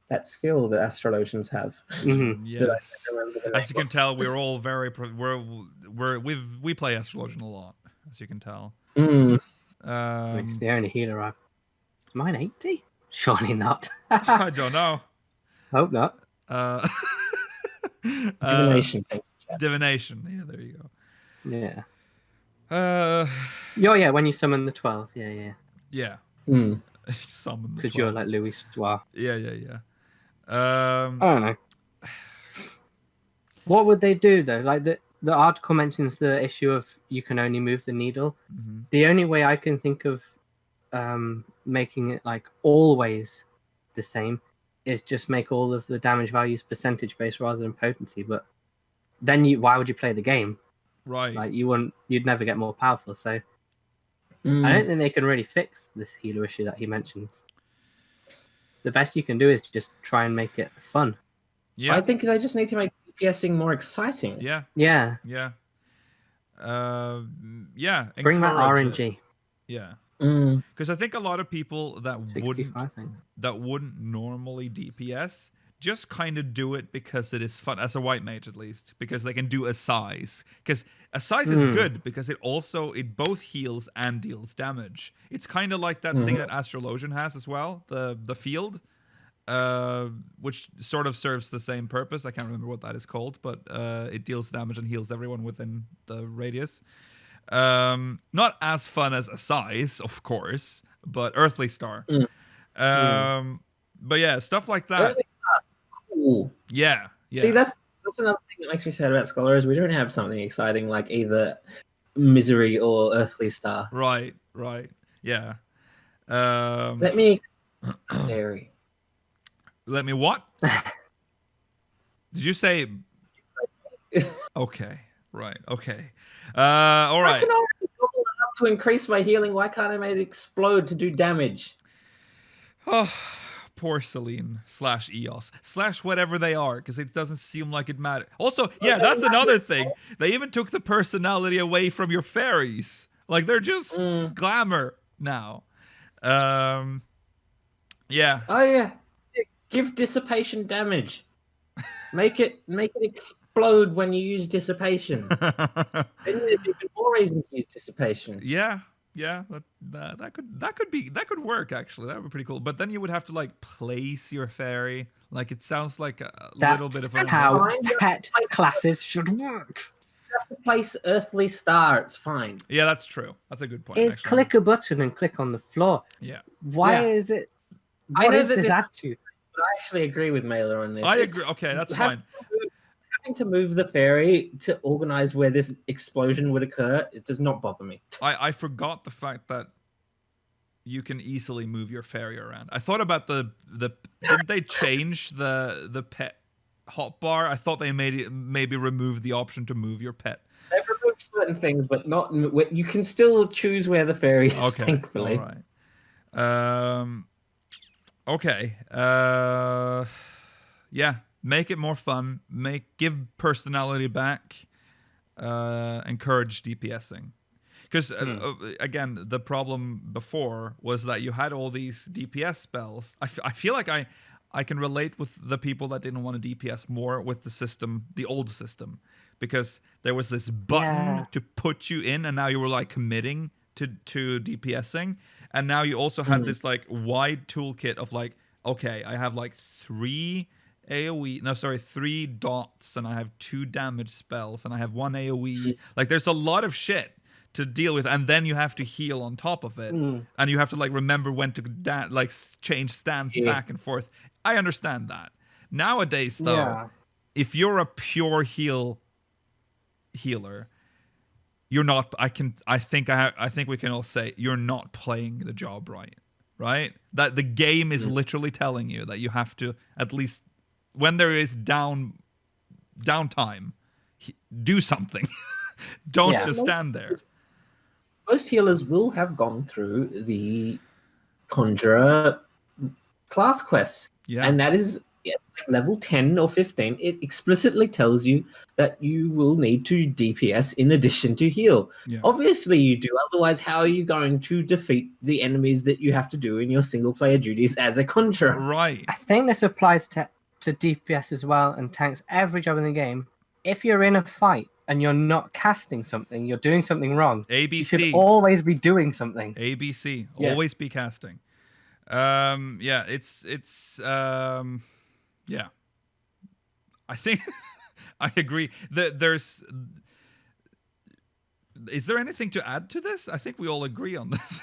that skill that Astrologians have. Mhm. Yes. That I can't remember the As name you can of. tell, we're all very we play Astrologian a lot, as you can tell. Mm. It's the only healer I've. Is mine 80? Surely not. I don't know. Hope not. Divination thing. Divination. Yeah, there you go. Yeah. Yeah. When you summon the 12. Yeah. Yeah. Mm. Summon the Because you're 12. like Louis Stoire. Yeah. I don't know. What would they do though? Like the article mentions the issue of you can only move the needle. Mhm. The only way I can think of making it like always the same is just make all of the damage values percentage based rather than potency. But then why would you play the game? Right. Like you'd never get more powerful. So I Mm. don't think they can really fix this healer issue that he mentions. The best you can do is just try and make it fun. Yeah. I think they just need to make DPSing more exciting. Yeah. Yeah. Yeah. Bring that encourage it. RNG. Yeah. Mm. Because I think a lot of people that 65 things. wouldn't normally DPS just kind of do it because it is fun, as a white mage at least, because they can do a size. Because a size is good because it both heals and deals damage. It's kind of like that thing that Astrologian has as well, the field, which sort of serves the same purpose. I can't remember what that is called, but it deals damage and heals everyone within the radius. Not as fun as a size, of course, but Earthly Star. But yeah, stuff like that. Earthly Star's cool. Yeah. See, that's another thing that makes me sad about Scholar is we don't have something exciting like either Misery or Earthly Star. Right. Yeah. Let me Fairy. Let me what? Did you say? Okay. Right. Okay. All I right. can already double it up to increase my healing. Why can't I make it explode to do damage? Oh, poor Celine / EOS / whatever they are, because it doesn't seem like it matters. Also, yeah, that's another thing. They even took the personality away from your fairies. Like they're just glamour now. Yeah. Oh yeah. Give dissipation damage. Make it explode when you use dissipation. Then there's even more reason to use dissipation. Yeah. That could work actually. That would be pretty cool. But then you would have to like place your fairy. Like it sounds like a little bit of a how Find your pet place. classes should work. You have to place Earthly Star. It's fine. Yeah, that's true. That's a good point. Is actually. click a button and click on the floor. Yeah. Why Yeah. is it? I What know is that this this- attitude? But I actually agree with Mailer on this. I It's- agree. Okay, that's having fine. Having to move the fairy to organize where this explosion would occur, it does not bother me. I forgot the fact that you can easily move your fairy around. I thought about the didn't they change the pet hotbar? I thought they maybe remove the option to move your pet. They've removed certain things, but not. You can still choose where the fairy is. Okay, Thankfully. all right. Okay. Yeah. Make it more fun. Give personality back. Encourage DPSing. Because again, the problem before was that you had all these DPS spells. I feel like I can relate with the people that didn't want to DPS more with the system, the old system, because there was this button to put you in, and now you were like committing to DPSing, and now you also had this like wide toolkit of like, okay, I have like 3 dots, and I have 2 damage spells, and I have 1 AoE. Like, there's a lot of shit to deal with, and then you have to heal on top of it, and you have to like remember when to change stance back and forth. I understand that. Nowadays, though, if you're a pure healer, you're not. I think we can all say you're not playing the job right? That the game is literally telling you that you have to, at least when there is downtime, do something. Don't just stand there. Most healers will have gone through the Conjurer class quests. Yeah. And that is level 10 or 15. It explicitly tells you that you will need to DPS in addition to heal. Yeah. Obviously you do. Otherwise, how are you going to defeat the enemies that you have to do in your single-player duties as a Conjurer? Right. I think this applies to DPS as well, and tanks, every job in the game. If you're in a fight and you're not casting something, you're doing something wrong. ABC. You should always be doing something. ABC. Yeah. Always be casting. Yeah, it's yeah. I think I agree. Is there anything to add to this? I think we all agree on this.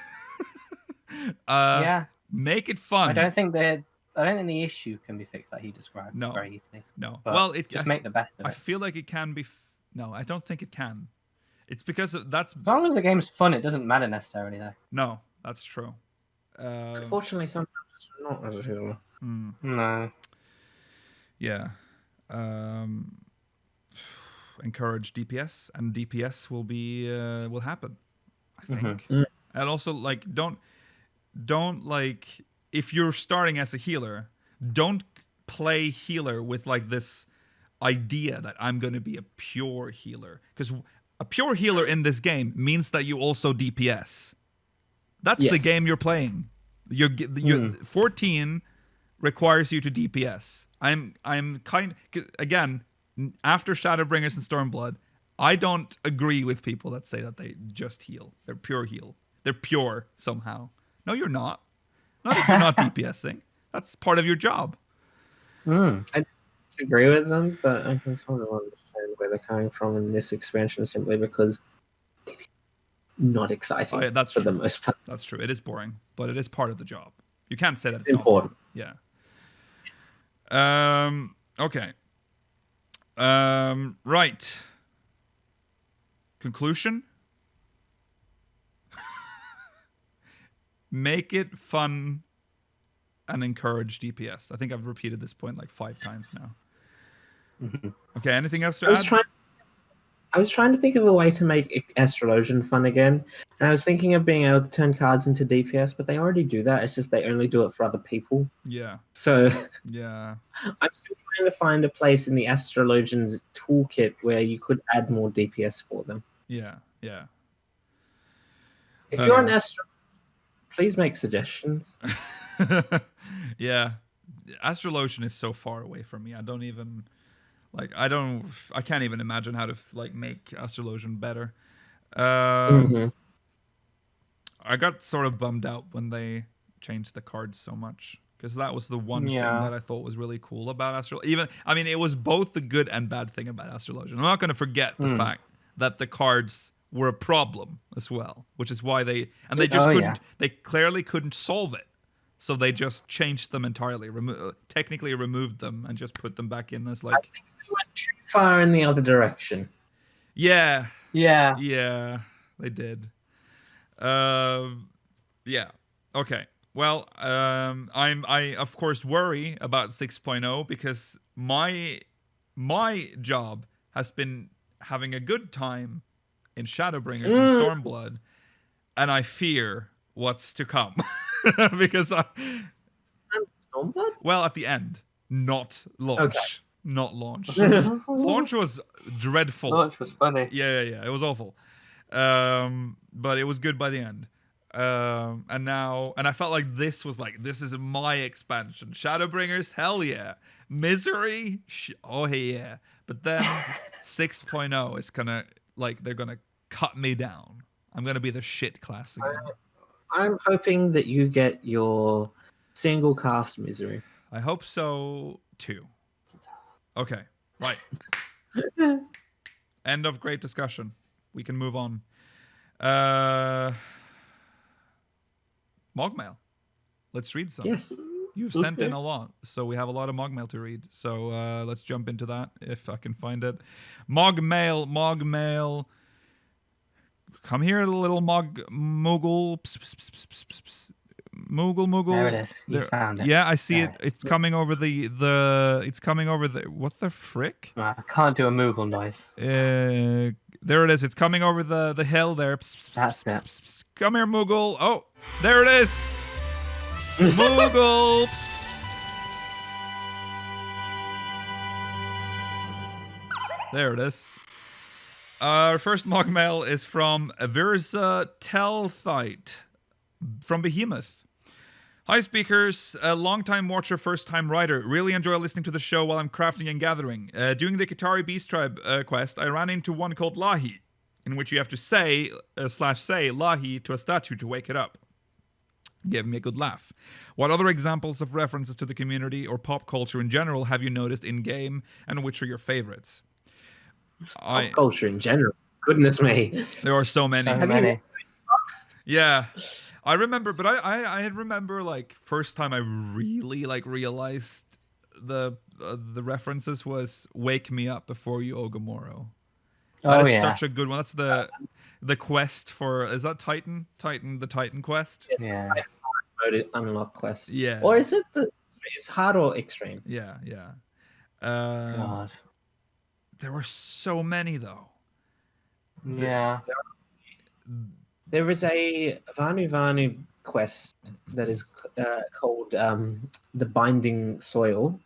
Yeah. Make it fun. I don't think the issue can be fixed like he described very easily. No. But well, make the best of it. I feel like it can be. No, I don't think it can. It's because that's. As long as the game's fun, it doesn't matter necessarily, though. No, that's true. Unfortunately, sometimes it's not as a healer. No. Yeah. Encourage DPS, and DPS will happen, I think. And also, like, don't like, if you're starting as a healer, don't play healer with like this idea that I'm going to be a pure healer, because a pure healer in this game means that you also DPS. That's the game you're playing. Your 14 requires you to DPS. I'm again, after Shadowbringers and Stormblood, I don't agree with people that say that they just heal. They're pure heal. They're pure somehow. No, you're not. Not if you're not DPSing. That's part of your job. I disagree with them, but I can sort of understand where they're coming from in this expansion, simply because not exciting that's for true. the most part. That's true. It is boring, but it is part of the job. You can't say that it's important. Not. Yeah. Okay. Right. Conclusion. Make it fun and encourage DPS. I think I've repeated this point like 5 times now. Okay, anything else to add? I was trying to think of a way to make Astrologian fun again, and I was thinking of being able to turn cards into DPS, but they already do that. It's just they only do it for other people. Yeah. So yeah, I'm still trying to find a place in the Astrologian's toolkit where you could add more DPS for them. Yeah. If you're an Astro, please make suggestions. Yeah, Astrologian is so far away from me. I can't even imagine how to like make Astrologian better. I got sort of bummed out when they changed the cards so much, because that was the one thing that I thought was really cool about Astrologian. It was both the good and bad thing about Astrologian. I'm not going to forget the fact that the cards were a problem as well, which is why they clearly couldn't solve it. So they just changed them entirely, technically removed them, and just put them back in as like. I think they went too far in the other direction. Yeah, they did. Yeah. Okay. Well, I of course worry about 6.0 because my job has been having a good time in Shadowbringers and Stormblood, and I fear what's to come because Stormblood? well, at the end, not launch, Okay. not launch. Launch was dreadful. Launch was funny. Yeah, it was awful. But it was good by the end. And I felt like this is my expansion. Shadowbringers, hell yeah. Misery, oh yeah. But then 6.0 is gonna they're gonna cut me down. I'm gonna be the shit class again. I'm hoping that you get your single cast Misery. I hope so too. Okay, right. End of great discussion. We can move on. MogMail. Let's read some. Yes. You've sent in a lot, so we have a lot of MogMail to read. So let's jump into that if I can find it. MogMail. Come here, little Moogle. Moogle. There it is. You found it. Yeah, I see it. It's coming over It's coming over the. What the frick? I can't do a Moogle noise. There it is. It's coming over the hill there. That's it. Come here, Moogle. Oh, there it is. Moogle. There it is. Our first MogMail is from Virza Telthite from Behemoth. Hi, speakers. A long-time watcher, first-time writer. Really enjoy listening to the show while I'm crafting and gathering. Doing the Qatari Beast Tribe quest, I ran into one called Lahi, in which you have to say Lahi to a statue to wake it up. Gave me a good laugh. What other examples of references to the community or pop culture in general have you noticed in-game, and which are your favorites? Pop culture in general. Goodness me. There are so many. So many. Yeah. I remember, but I remember first time I really realized the references was "Wake Me Up Before You Ogamoro." That is such a good one. That's the quest for, is that Titan? The Titan quest. Yeah. Unlock quest. Yeah. Or is it it's hard or extreme? Yeah. God. There were so many though. Yeah. There is a Vanu quest that is called The Binding Soil.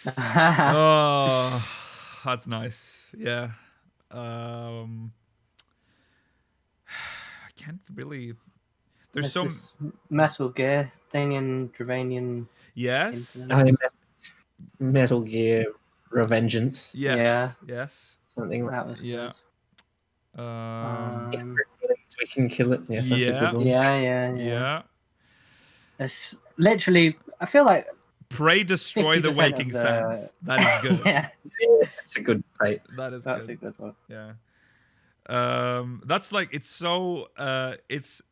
Oh, that's nice. Yeah. I can't really. There's so this Metal Gear thing in Dravanian. Yes. Metal Gear Revengeance. Yes. Yeah. Yes. Something like That was Yeah. good. If we can kill it. Yes, that's a good one. Yeah. It's literally, I feel like Pray destroy the 50% waking of the- sands. That is good. yeah, It's a good fight. That's that's good. a good one. Yeah. That's it's so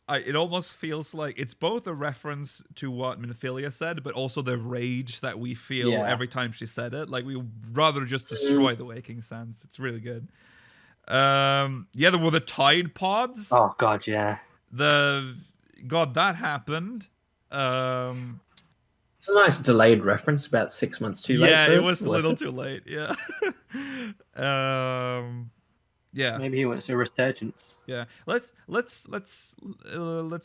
it almost feels like it's both a reference to what Minophilia said, but also the rage that we feel Yeah. every time she said it. Like, we would rather just destroy the waking sands. It's really good. There were the Tide Pods. Oh God, yeah. That happened. It's a nice delayed reference, about 6 months too late. Yeah, for it us. was a little too late. Yeah. Yeah. Maybe he wants a resurgence. Yeah. Let's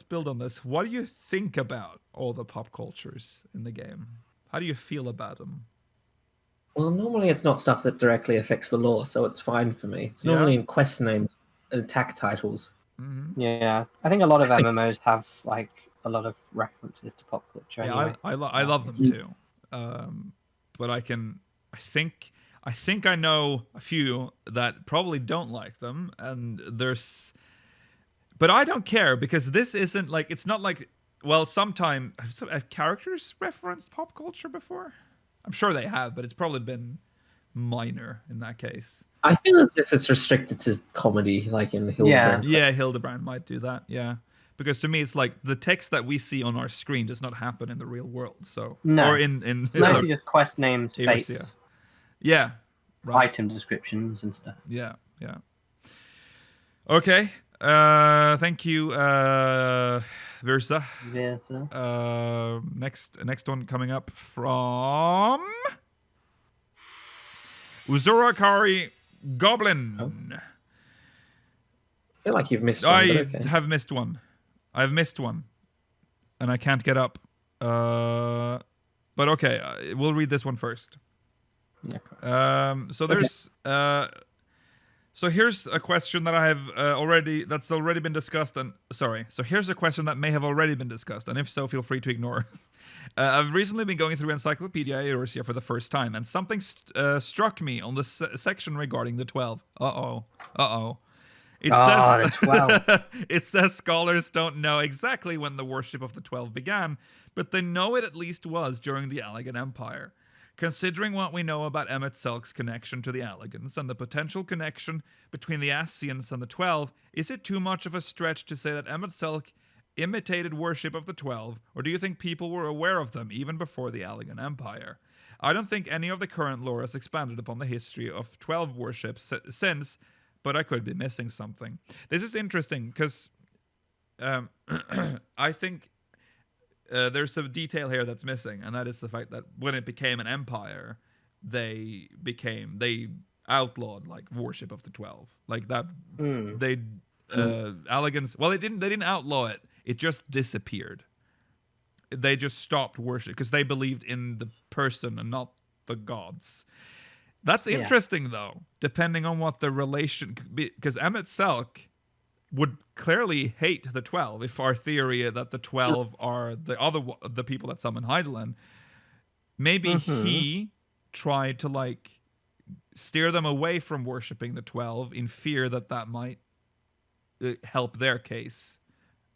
build on this. What do you think about all the pop cultures in the game? How do you feel about them? Well, normally it's not stuff that directly affects the lore, so it's fine for me. It's normally in quest names and attack titles. Mm-hmm. Yeah, I think a lot of MMOs have a lot of references to pop culture. Yeah, Anyway. I love them too. But I think I know a few that probably don't like them, and but I don't care, because this isn't it's not sometime have characters referenced pop culture before? I'm sure they have, but it's probably been minor in that case. I feel as if it's restricted to comedy, like in the Hildebrand. Yeah, Hildebrand might do that. Yeah, because to me, it's the text that we see on our screen does not happen in the real world. So No. or in Mostly just quest names, Eris, fates, yeah, right. item descriptions, and stuff. Yeah. Okay. Thank you. Virsa. Next one coming up from Uzurakari Goblin. Oh. I feel like you've missed one. I But okay. have missed one. I've missed one, and I can't get up. But okay, we'll read this one first. Yeah. So there's so here's a question that I have that's already been discussed, and so here's a question that may have already been discussed, and if so, feel free to ignore. I've recently been going through Encyclopedia Eorzea for the first time, and something struck me on the section regarding the 12. It says the 12. It says scholars don't know exactly when the worship of the 12 began, but they know it at least was during the Allegan Empire. Considering what we know about Emet-Selch's connection to the Allegans and the potential connection between the Ascians and the 12, is it too much of a stretch to say that Emet-Selch imitated worship of the 12, or do you think people were aware of them even before the Allegan Empire? I don't think any of the current lore has expanded upon the history of 12 worship since, but I could be missing something. This is interesting because I think there's a detail here that's missing, and that is the fact that when it became an empire, they outlawed like worship of the 12, like that. They Allegans. Well, they didn't outlaw it. It just disappeared. They just stopped worship because they believed in the person and not the gods. That's interesting, though, depending on what the relation... Because Emet-Selch would clearly hate the 12 if our theory that the 12 are the people that summon Hydaelyn. Maybe he tried to, like, steer them away from worshipping the 12 in fear that might help their case.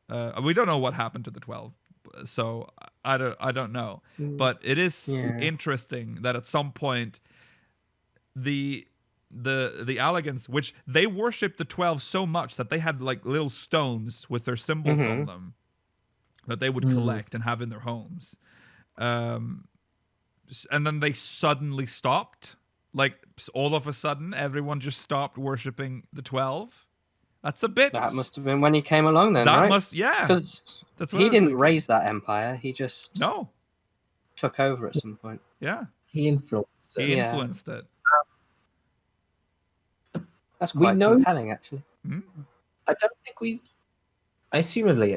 We don't know what happened to the 12, so I don't know. But it is interesting that at some point... the Allegans, which they worshipped the 12 so much that they had like little stones with their symbols on them that they would collect and have in their homes, and then they suddenly stopped, like all of a sudden everyone just stopped worshipping the 12. That's a bit... That must have been when he came along then, that right? Because he didn't raise that empire, he just took over at some point. He influenced it. He influenced it. That's quite compelling, actually. I don't think assumedly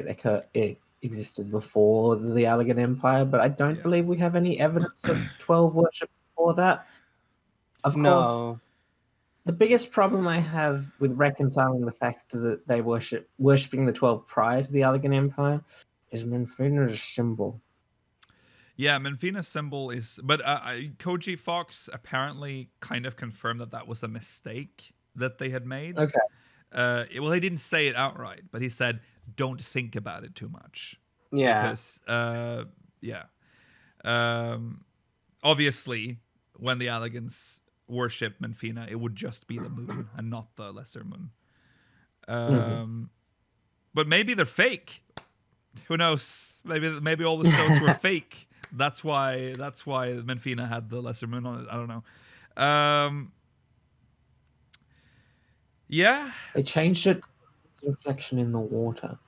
it existed before the Allegan Empire, but I don't believe we have any evidence of 12 worship before that. Of course, the biggest problem I have with reconciling the fact that they worshipping the 12 prior to the Allegan Empire is Menfina's symbol. Yeah, Menfina's symbol is... But Koji Fox apparently kind of confirmed that was a mistake that they had made. Okay. Well, he didn't say it outright, but he said, don't think about it too much. Yeah. Because, obviously, when the Allegans worship Menfina, it would just be the moon and not the lesser moon. But maybe they're fake. Who knows? Maybe all the stones were fake. That's why Menfina had the lesser moon on it. I don't know. Yeah. They changed it to reflection in the water.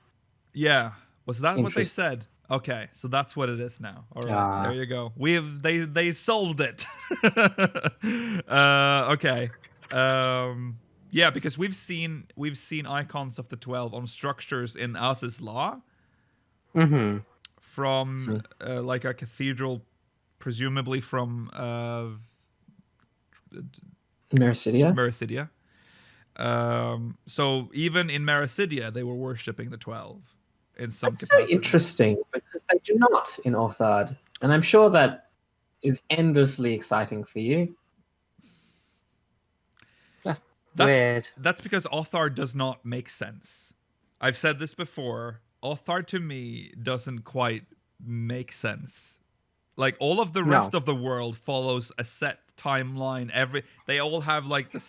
Yeah. Was that what they said? Okay, so that's what it is now. All right, there you go. They solved it. Okay. Yeah, because we've seen icons of the 12 on structures in Az's Law. From like a cathedral, presumably from Mericidia. So even in Mericidia, they were worshipping the 12 in some capacity. That's so interesting, because they do not in Orthard. And I'm sure that is endlessly exciting for you. That's weird. That's because Orthard does not make sense. I've said this before. Orthard to me doesn't quite make sense. Like all of the rest of the world follows a set timeline. They all have like the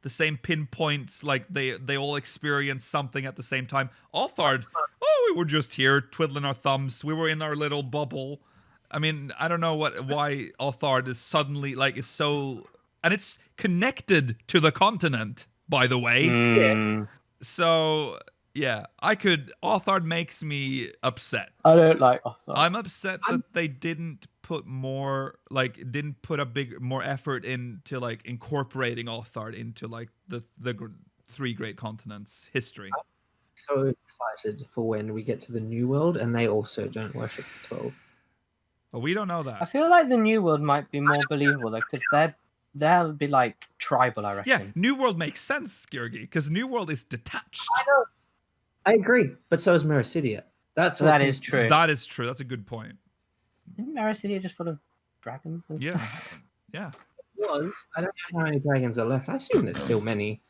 same pinpoints, like they all experience something at the same time. Orthard, we were just here twiddling our thumbs. We were in our little bubble. I mean, I don't know why Orthard is suddenly is so, and it's connected to the continent, by the way. Yeah. So Authard makes me upset. I don't like Authard. I'm upset that they didn't put more, more effort into like incorporating Authard into like the three great continents history. So excited for when we get to the New World and they also don't worship the 12. But we don't know I that. feel like the New World might be more believable though, because they'll be like tribal, I reckon. Yeah, New World makes sense, Georgi, because New World is detached. I know. I agree, but so is Mericidia. That is true. That is true. That's a good point. Isn't Mericidia just full of dragons? And Yeah, stuff? yeah. It was. I don't know how many dragons are left. I assume there's still many.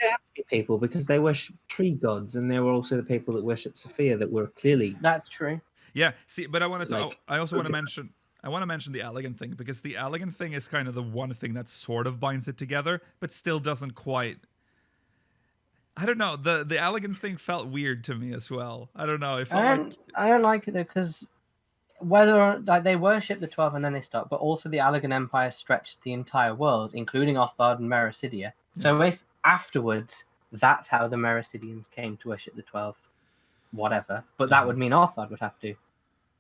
There have to be people because they worship tree gods, and there were also the people that worship Sophia that were clearly. That's true. Yeah, see, but I want to. Like, I also want to okay. mention. I want to mention the elegant thing because the elegant thing is kind of the one thing that sort of binds it together, but still doesn't quite. I don't know. The elegant thing felt weird to me as well. I don't know. I don't like it though, because whether like they worship the 12 and then they stop, but also the Allegan Empire stretched the entire world, including Authard and Mericidia. So if afterwards that's how the Mericidians came to worship the 12, whatever. But that would mean Authard would have to.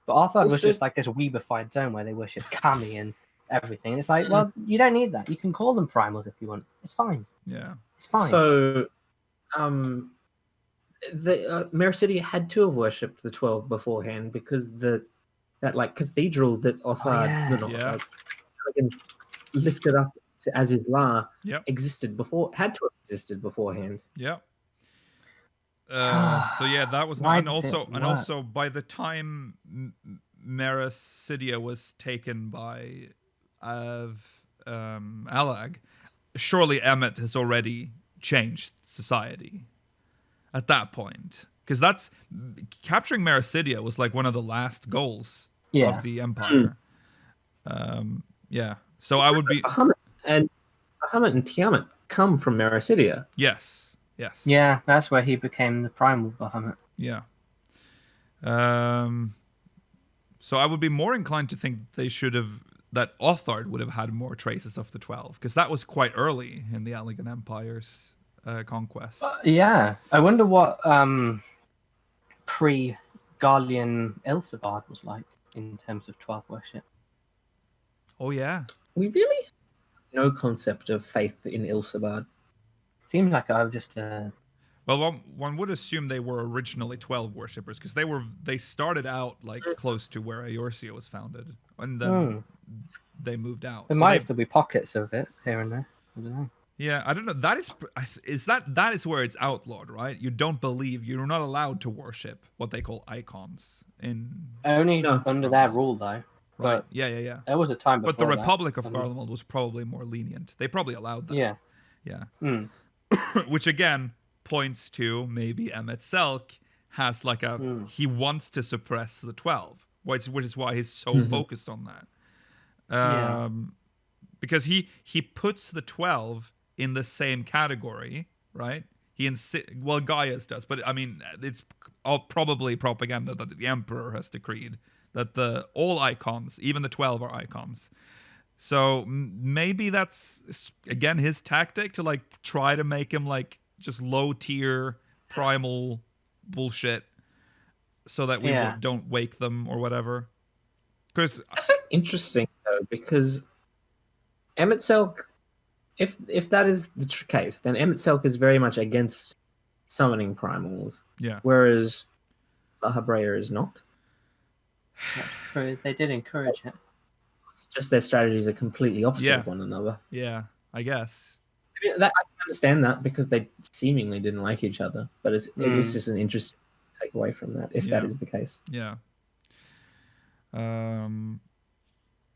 But Authard was Also- just like this weebified zone where they worship Kami and everything. And it's like, well, you don't need that. You can call them primals if you want. It's fine. Yeah. It's fine. So, the Mericidia had to have worshipped the 12 beforehand because that like cathedral that Authard, yeah. no, not Yeah. Authard, Allegan lifted up to Aziz La Yep. had to have existed beforehand. Yeah. So yeah, that was Why and does it also by the time Mericidia was taken by Alag, surely Emmet has already changed society at that point, because that's capturing Mericidia was like one of the last goals of the Empire. Yeah. So I would be Bahamut and Tiamat come from Mericidia. yes. Yeah, that's where he became the primal Bahamut. Yeah. So I would be more inclined to think that Authard would have had more traces of the 12, because that was quite early in the Allegan Empire's conquest. Yeah, I wonder what pre-Garlean Ilsabard was like in terms of 12 worship. Oh yeah. We really have no concept of faith in Ilsabard. Seems like I've just Well, one would assume they were originally 12 worshippers, because they started out like close to where Eorzea was founded, and then they moved out. there So might they- still be pockets of it here and there. I don't know. Yeah, I don't know. That is where it's outlawed, right? You're not allowed to worship what they call icons in. Only No. under their rule though. Right. But Yeah. there was a time before But the that. Republic of I mean, Garlemald was probably more lenient. They probably allowed that. Yeah. Yeah. Mm. Which again points to maybe Emmet Selk has like he wants to suppress the 12, which is why he's so focused on that. Because he puts the 12 in the same category, right? Gaius does, but I mean it's all probably propaganda that the Emperor has decreed that all icons, even the 12, are icons. So maybe that's again his tactic to like try to make him like just low tier primal bullshit, so that we don't wake them or whatever. Because That's so interesting though, because Emmet Selk, if that is the case, then Emmet Selk is very much against summoning primals, yeah, whereas La Habrea is not. That's true. They did encourage it. It's just their strategies are completely opposite Yeah. of one another. I guess. I mean, I can understand that because they seemingly didn't like each other, but it is just an interesting takeaway from that, if that Yeah. is the case. Yeah.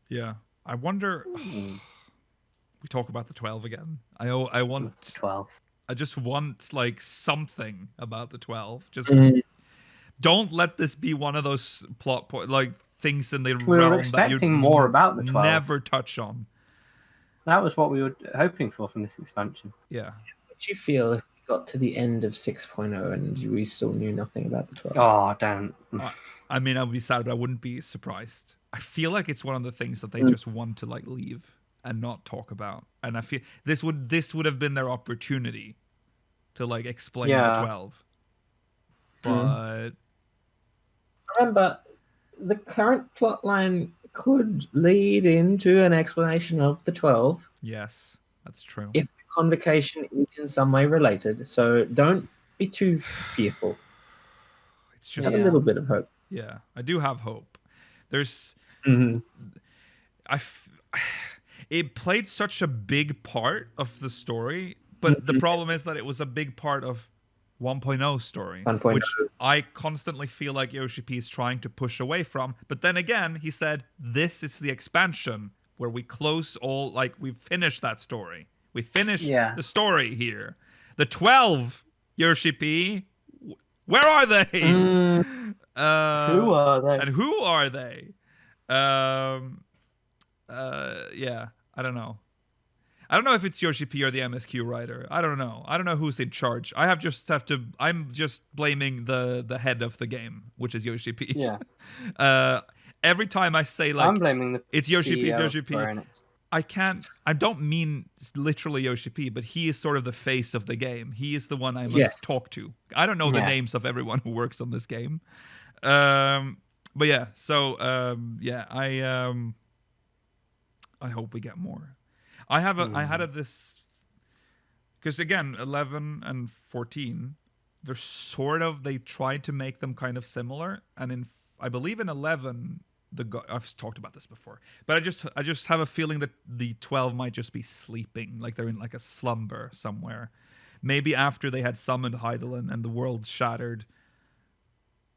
Yeah. I wonder. We talk about the 12 again. I want. 12. I just want like something about the 12. Just don't let this be one of those plot like things in the We were realm that expecting you more about the 12. never touch on. That was what we were hoping for from this expansion. Yeah. What do you feel if we got to the end of 6.0 and we still knew nothing about the 12? Oh, don't. I mean, I would be sad, but I wouldn't be surprised. I feel like it's one of the things that they just want to like leave and not talk about. And I feel this would have been their opportunity to like explain the 12. but Remember, the current plotline could lead into an explanation of the 12 yes, that's true. if the convocation is in some way related. So don't be too fearful. It's just Have a Yeah. little bit of hope. yeah, I do have hope. There's Mhm. it played such a big part of the story, but the problem is that it was a big part of 1.0 story, 1.0. which I constantly feel like Yoshi P is trying to push away from. But then again, he said this is the expansion where we close all, like we finish that story. We finish Yeah. the story here. The 12 Yoshi P, where are they? Who are they? And who are they? Yeah, I don't know. I don't know if it's Yoshi P or the MSQ writer. I don't know. I don't know who's in charge. I'm just blaming the head of the game, which is Yoshi P. Yeah. Every time I say like I'm blaming the it's Yoshi P, it's CEO Yoshi P, for it. I don't mean literally Yoshi P, but he is sort of the face of the game. He is the one I must Yes. talk to. I don't know the Yeah. names of everyone who works on this game. But yeah, so yeah, I hope we get more. I had this because again, 11 and 14, they tried to make them kind of similar, and I believe in 11 I've talked about this before, but I just have a feeling that the 12 might just be sleeping, like they're in like a slumber somewhere. Maybe after they had summoned Hydaelyn and the world shattered,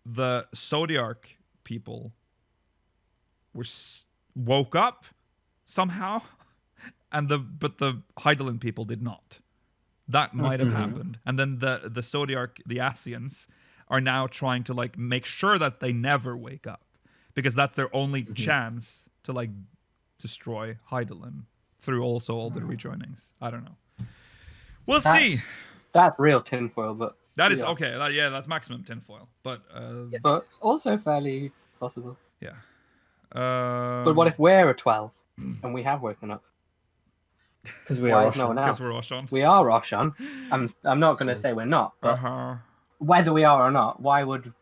the Zodiac people woke up somehow, but the Hydaelyn people did not. That might have happened, and then the Zodiac, the Asians, are now trying to like make sure that they never wake up, because that's their only chance to like destroy Hydaelyn through also all the rejoinings. I don't know. We'll see. That's real tinfoil, but That is yeah. okay. That's maximum tinfoil, but But it's also fairly possible. yeah. But what if we're a 12 and we have woken up? Because we Why are is no one Because else? we're Roshan. We are Roshan. I'm not going to say we're not, but whether we are or not, why would...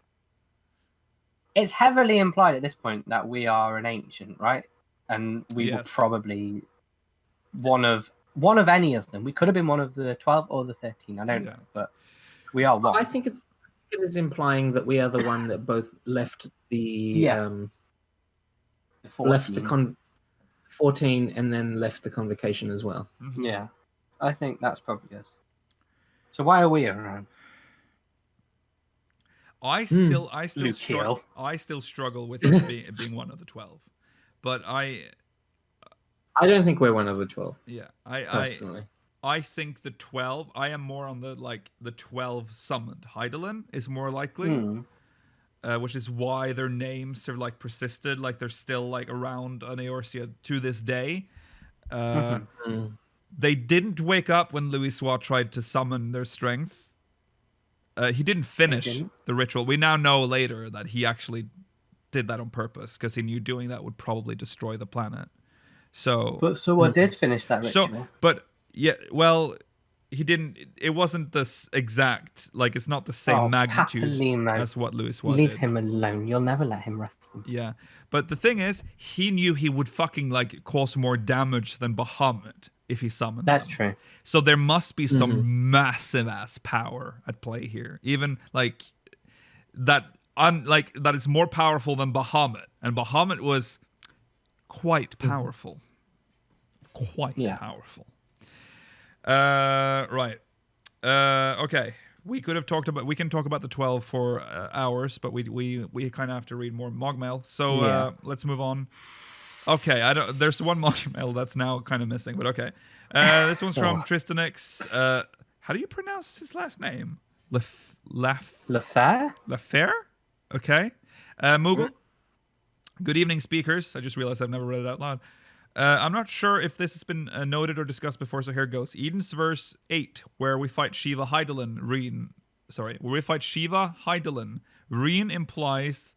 It's heavily implied at this point that we are an ancient, right? And we were Yes. probably one of any of them. We could have been one of the 12 or the 13. I don't know, but we are one. I think it is implying that we are the one that both left the left the 14 and then left the convocation as well. Yeah, I think that's probably us. So why are we around? I still Lucio. struggle with it being one of the 12, but I don't think we're one of the 12. Yeah, personally. I think the 12. I am more on the 12 summoned. Hydaelyn is more likely, which is why their names are like persisted, like they're still like around on Eorzea to this day. They didn't wake up when Louis Suat tried to summon their strength. He didn't finish the ritual. We now know later that he actually did that on purpose because he knew doing that would probably destroy the planet. So, But Suat did finish that ritual. so, but yeah, well, he didn't. It wasn't this exact. Like, it's not the same magnitude Papalimo. as what Louis Suat Leave did. him alone. You'll never let him rest him. Yeah, but the thing is, he knew he would fucking like cause more damage than Bahamut if he summoned. That's them. true. So there must be some massive ass power at play here, even like that. That is more powerful than Bahamut, and Bahamut was quite powerful, quite powerful. Right. Okay. We could have talked about. We can talk about the 12 for hours, but we kind of have to read more MogMail. So let's move on. Okay. There's one MogMail that's now kind of missing, but okay. This one's from Tristanix. How do you pronounce his last name? Lafair? Lafair? Okay. Moogle. Good evening, speakers. I just realized I've never read it out loud. I'm not sure if this has been noted or discussed before, so here it goes. Eden's verse 8, where we fight Shiva Hydaelyn. Reen implies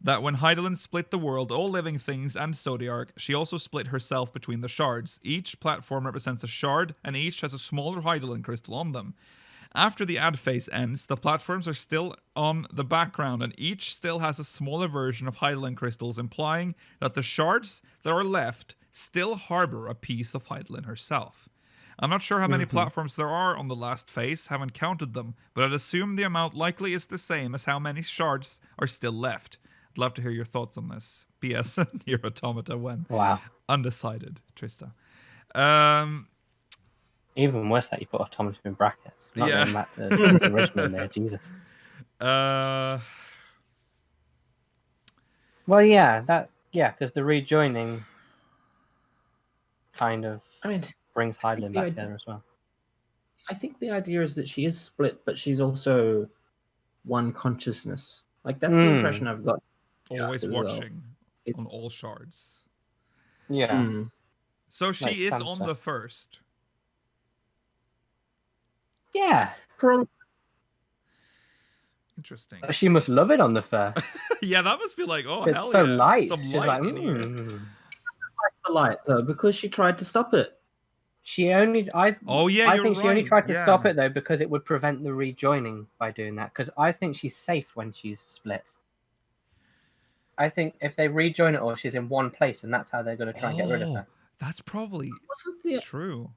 that when Hydaelyn split the world, all living things, and Zodiac, she also split herself between the shards. Each platform represents a shard, and each has a smaller Hydaelyn crystal on them. After the ad phase ends, the platforms are still on the background, and each still has a smaller version of Hydaelyn crystals, implying that the shards that are left still harbor a piece of Hydaelyn herself. I'm not sure how many platforms there are on the last phase, haven't counted them, but I'd assume the amount likely is the same as how many shards are still left. I'd love to hear your thoughts on this. P.S. Your automata when undecided, Trista. Even worse that you put automata in brackets. Not going back to the original there, Jesus. Well, because the rejoining kind of brings Hydaelyn back together as well. I think the idea is that she is split, but she's also one consciousness. Like, that's the impression I've got. Always watching on all shards. Yeah. So she Like is Santa. on the first. Yeah. Interesting. She must love it on the first. Yeah, that must be like, oh, It's hell so yeah. light. Some She's light like, in here. The light, though, because she tried to stop it. She only, I think she only tried to Yeah. stop it though because it would prevent the rejoining by doing that. Because I think she's safe when she's split. I think if they rejoin it all, she's in one place, and that's how they're going to try and get rid of her. That's probably true.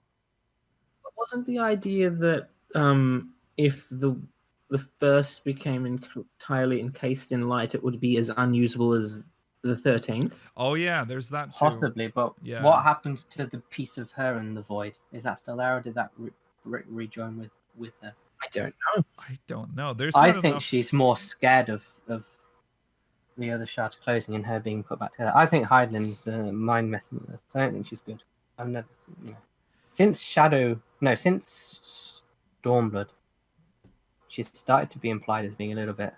Wasn't the idea that if the first became entirely encased in light, it would be as unusable as the 13th? Oh yeah, there's that too. Possibly, but what happens to the piece of her in the void? Is that still there, or did that rejoin with her? I don't know. I think she's more scared of the other shards closing and her being put back together. I think Hydaelyn's mind messing with her. I don't think she's good. I've never, since Stormblood, she's started to be implied as being a little bit,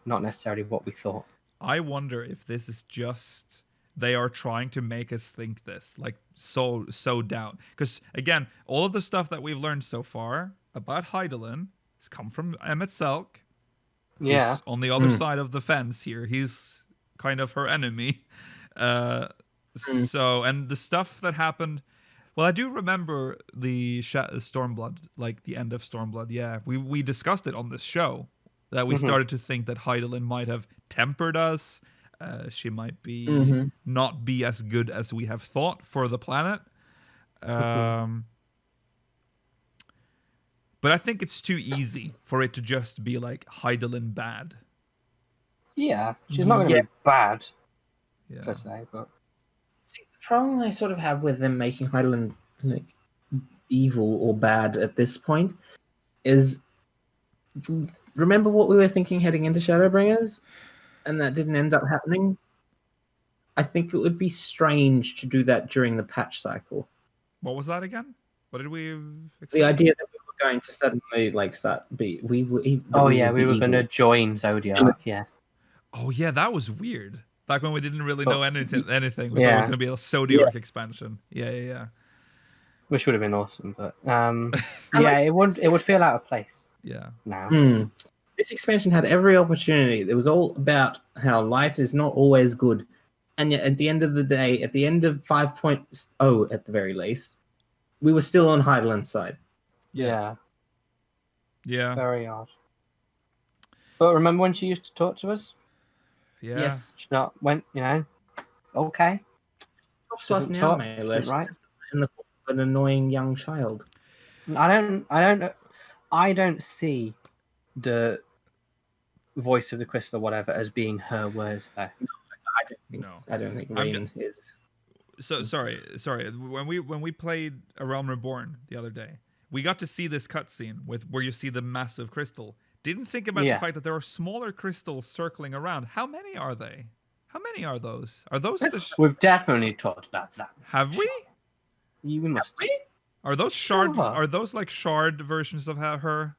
not necessarily what we thought. I wonder if this is just they are trying to make us think this, like so doubt. Because again, all of the stuff that we've learned so far about Hydaelyn has come from Emmett Selk. Yeah. On the other side of the fence here, he's kind of her enemy. So, and the stuff that happened. Well, I do remember the Stormblood, like the end of Stormblood. Yeah, we discussed it on this show. That we started to think that Hydaelyn might have tempered us. She might be not be as good as we have thought for the planet. But I think it's too easy for it to just be like Hydaelyn bad. Yeah, she's not going to be bad, per Yeah. se, but... See, the problem I sort of have with them making Hydaelyn like evil or bad at this point is, remember what we were thinking heading into Shadowbringers, and that didn't end up happening? I think it would be strange to do that during the patch cycle. What was that again? What did we? The idea that we were going to suddenly start we were going to join Zodiac. Yeah. Oh yeah, that was weird. Back when we didn't really know anything. We thought it was Yeah. going to be a Zodiac expansion. Yeah. Which would have been awesome, but it would feel out of place. Yeah. Now. This expansion had every opportunity. It was all about how light is not always good. And yet at the end of the day, at the end of 5.0 at the very least, we were still on Hydaelyn's side. Yeah. Yeah. Very odd. But remember when she used to talk to us? Yeah. Yes. She not went, okay. Talks to us Doesn't now, talk, Mailer. She's right? just in the form of an annoying young child. I don't see the voice of the crystal or whatever as being her words there. I don't think Rain is. So sorry. When we played A Realm Reborn the other day, we got to see this cutscene where you see the massive crystal. Didn't think about the fact that there are smaller crystals circling around. How many are they? How many are those? Are those We've definitely talked about that. Have we? We must. Are those shard? Are those like shard versions of her?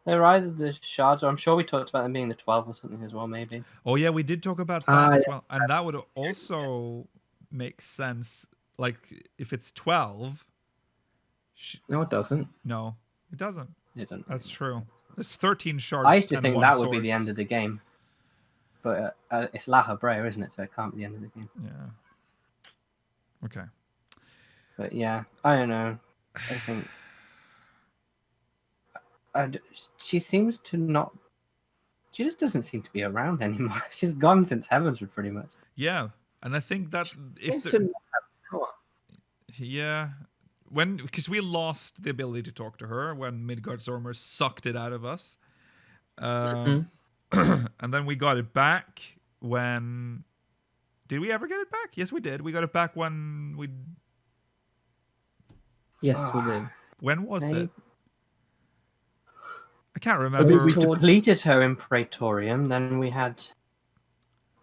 They're either the shards, or I'm sure we talked about them being the 12 or something as well, maybe. Oh yeah, we did talk about that as well, and that would also make sense. Like if it's 12. No, it doesn't. No, it doesn't. It doesn't. That's true. There's 13 shards. I used to think that would be source. the end of the game, but it's La Habrea, isn't it? So it can't be the end of the game. Yeah. Okay. But yeah, I don't know. I think she seems to not. She just doesn't seem to be around anymore. She's gone since Heavensward, pretty much. Yeah, and I think that if Seems the- to not have power. yeah, because we lost the ability to talk to her when Midgardsormr sucked it out of us, and then we got it back when. Did we ever get it back? Yes, we did. We got it back when we. Yes, we did. When was Maybe. it? I can't We remember. was towards- depleted her in Praetorium, then we had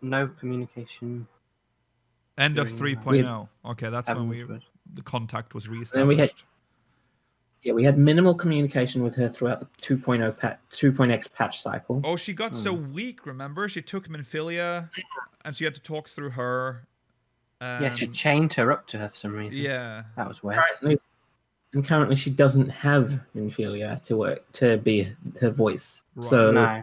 no communication. End of during 3.0. Okay, that's when Heavensward. the contact was reestablished. Then we had we had minimal communication with her throughout the 2.x patch cycle. Oh, she got so weak, remember? She took Minfilia, and she had to talk through her. Yeah, she and- chained her up to her for some reason. Yeah. That was weird. Currently she doesn't have Minfilia to be her voice. Right. So No.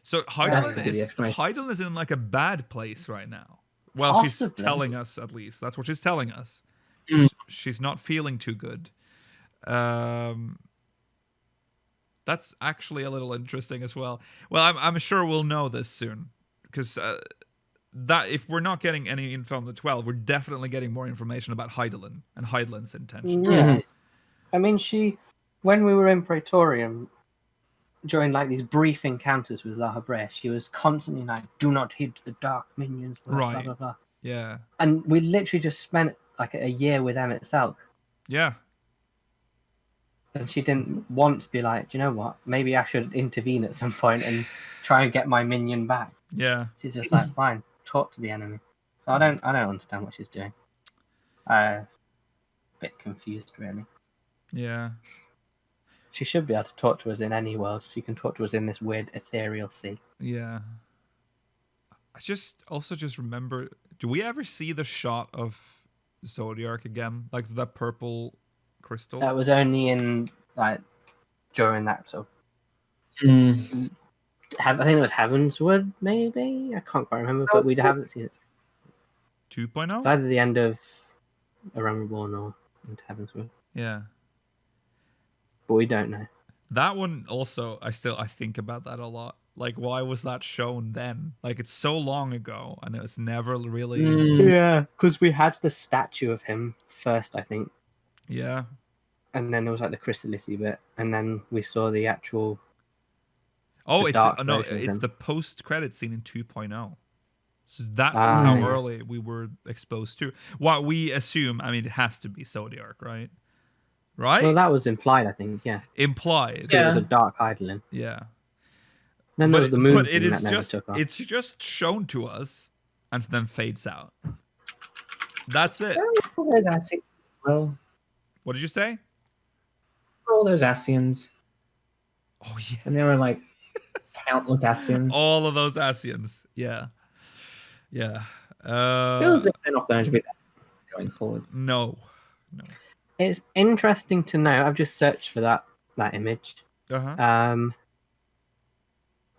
So That Hydaelyn could be the explanation. Hydaelyn is in like a bad place right now. Well, she's Possibly. telling us, at least. That's what she's telling us. Mm. She's not feeling too good. That's actually a little interesting as well. Well, I'm sure we'll know this soon, because that if we're not getting any info on the 12, we're definitely getting more information about Hydaelyn and Hydaelyn's intention. Yeah. I mean, when we were in Praetorium, during like these brief encounters with La Habre, she was constantly like, "Do not heed the dark minions." Blah, Right. Blah, blah, blah. Yeah, And we literally just spent like a year with Emmett Selk, yeah, and she didn't want to be like, "Do you know what? Maybe I should intervene at some point and try and get my minion back." yeah. She's just like, "Fine, talk to the enemy." So I don't understand what she's doing. Bit confused, really. Yeah. She should be able to talk to us in any world. She can talk to us in this weird ethereal sea. Yeah. I just remember. Do we ever see the shot of Zodiac again? Like that purple crystal? That was only in like during that sort Mm. of. I think it was Heavensward, maybe. I can't quite remember, but we haven't seen it. 2.0? It's either the end of A Realm Reborn or into Heavensward, Yeah. but we don't know. That one also, I think about that a lot. Like, why was that shown then? Like, it's so long ago, and it was never really. Mm. Yeah, because we had the statue of him first, I think, Yeah. and then there was like the Chrysalisy bit, and then we saw the actual. Oh, The it's dark no, version of it's him. the post-credit scene in 2.0. So that's Ah, how yeah. early we were exposed to. What we assume, I mean, it has to be Zodiac, right? Right? Well, that was implied, I think. Yeah, Implied. Yeah. the Dark Hydaelyn. Yeah. Then there was the moon but thing it is that never just took off. it's just shown to us and then fades out. That's it. All those Asians as well. What did you say? All those Asians. Oh yeah. And there were like countless Asians. All of those Asians. Yeah. Yeah. Feels like they're not going to be that going forward. No. No. It's interesting to know. I've just searched for that image. Uh-huh.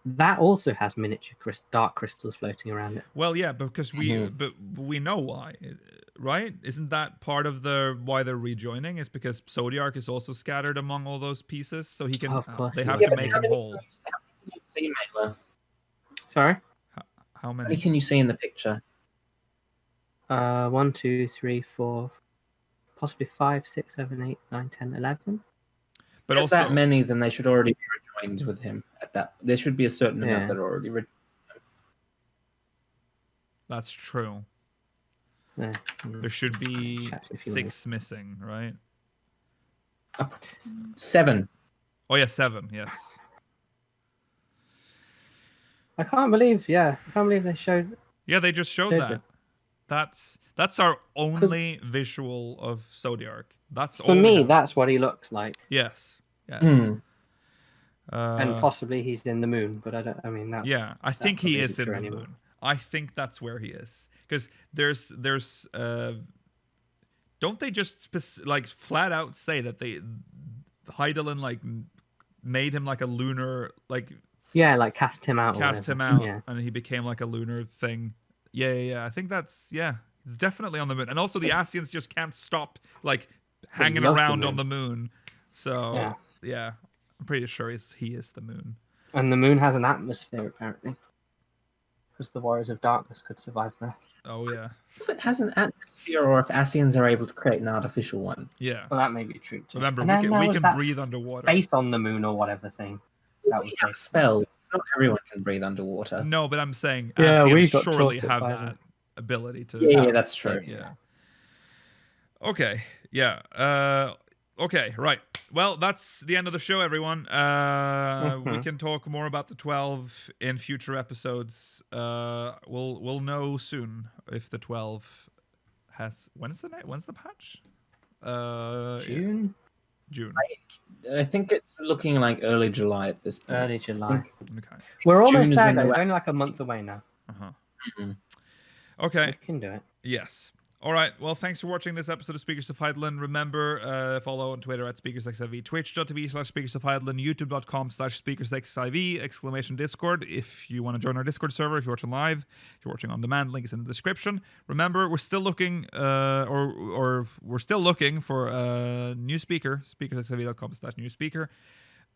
That also has miniature dark crystals floating around it. Well, yeah, because but we know why, right? Isn't that part of why they're rejoining? Is because Zodiac is also scattered among all those pieces, so he can. Of course They he have is. to make him whole. How many can you see, Mailer? Sorry. How How many many? can you see in the picture? 1, 2, 3, 4, possibly 5, 6, 7, 8, 9, 10, 11. But If there's also, that many, then they should already be rejoined with him. At that, there should be a certain Yeah. amount that are already rejoined. that's true. Yeah. There should be Chat if you 6 missing, right? 7. Oh yeah, 7. Yes. I can't believe they showed. Yeah, they just showed Showed that. it. That's our only visual of Zodiac. That's For all we me, have. that's what he looks like, Yes. Yes. Hmm. and possibly he's in the moon. But I don't. I mean, that. Yeah, I think he probably is isn't in true the anymore. moon. I think that's where he is because there's don't they just like flat out say that Hydaelyn like made him like a lunar like Yeah, like cast him out. or cast him whatever. out Yeah. and he became like a lunar thing. Yeah. I think that's it's definitely on the moon. And also the Asians just can't stop like hanging love the around on moon. the moon. So Yeah. yeah. I'm pretty sure he is the moon. And the moon has an atmosphere, apparently. Because the Warriors of Darkness could survive there. Oh, yeah. If it has an atmosphere, or if Ascians are able to create an artificial one. Yeah. Well, that may be true, too. Remember, And we then can, there we was can that breathe underwater. Face on the moon or whatever thing. That was We have a based- spell. It's not everyone can breathe underwater. No, but I'm saying Yeah, Asians we got surely taught it have by that ability to... Yeah, that's true. Yeah. Okay. Yeah. Okay. Right. Well, that's the end of the show, everyone. We can talk more about the 12 in future episodes. We'll know soon if the 12 has. When's the patch? June? June. I think it's looking like early July at this point. Early July. Okay. We're June almost is there, when guys. the- It's only like a month away now. Uh-huh. Mhm. Okay. We can do it. Yes. All right. Well, thanks for watching this episode of Speakers of Hydaelyn. Remember, follow on Twitter at SpeakersXIV, twitch.tv/Speakers of Hydaelyn, youtube.com/SpeakersXIV, exclamation Discord if you want to join our Discord server, if you're watching live, if you're watching on demand, link is in the description. Remember, we're still looking, we're still looking for a new speaker, speakersxiv.com/new speaker.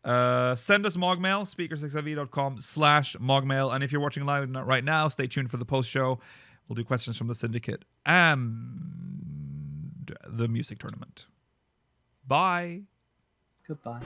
Send us MogMail, speakersxiv.com/MogMail. And if you're watching live right now, stay tuned for the post show. We'll do questions from the syndicate and the music tournament. Bye. Goodbye.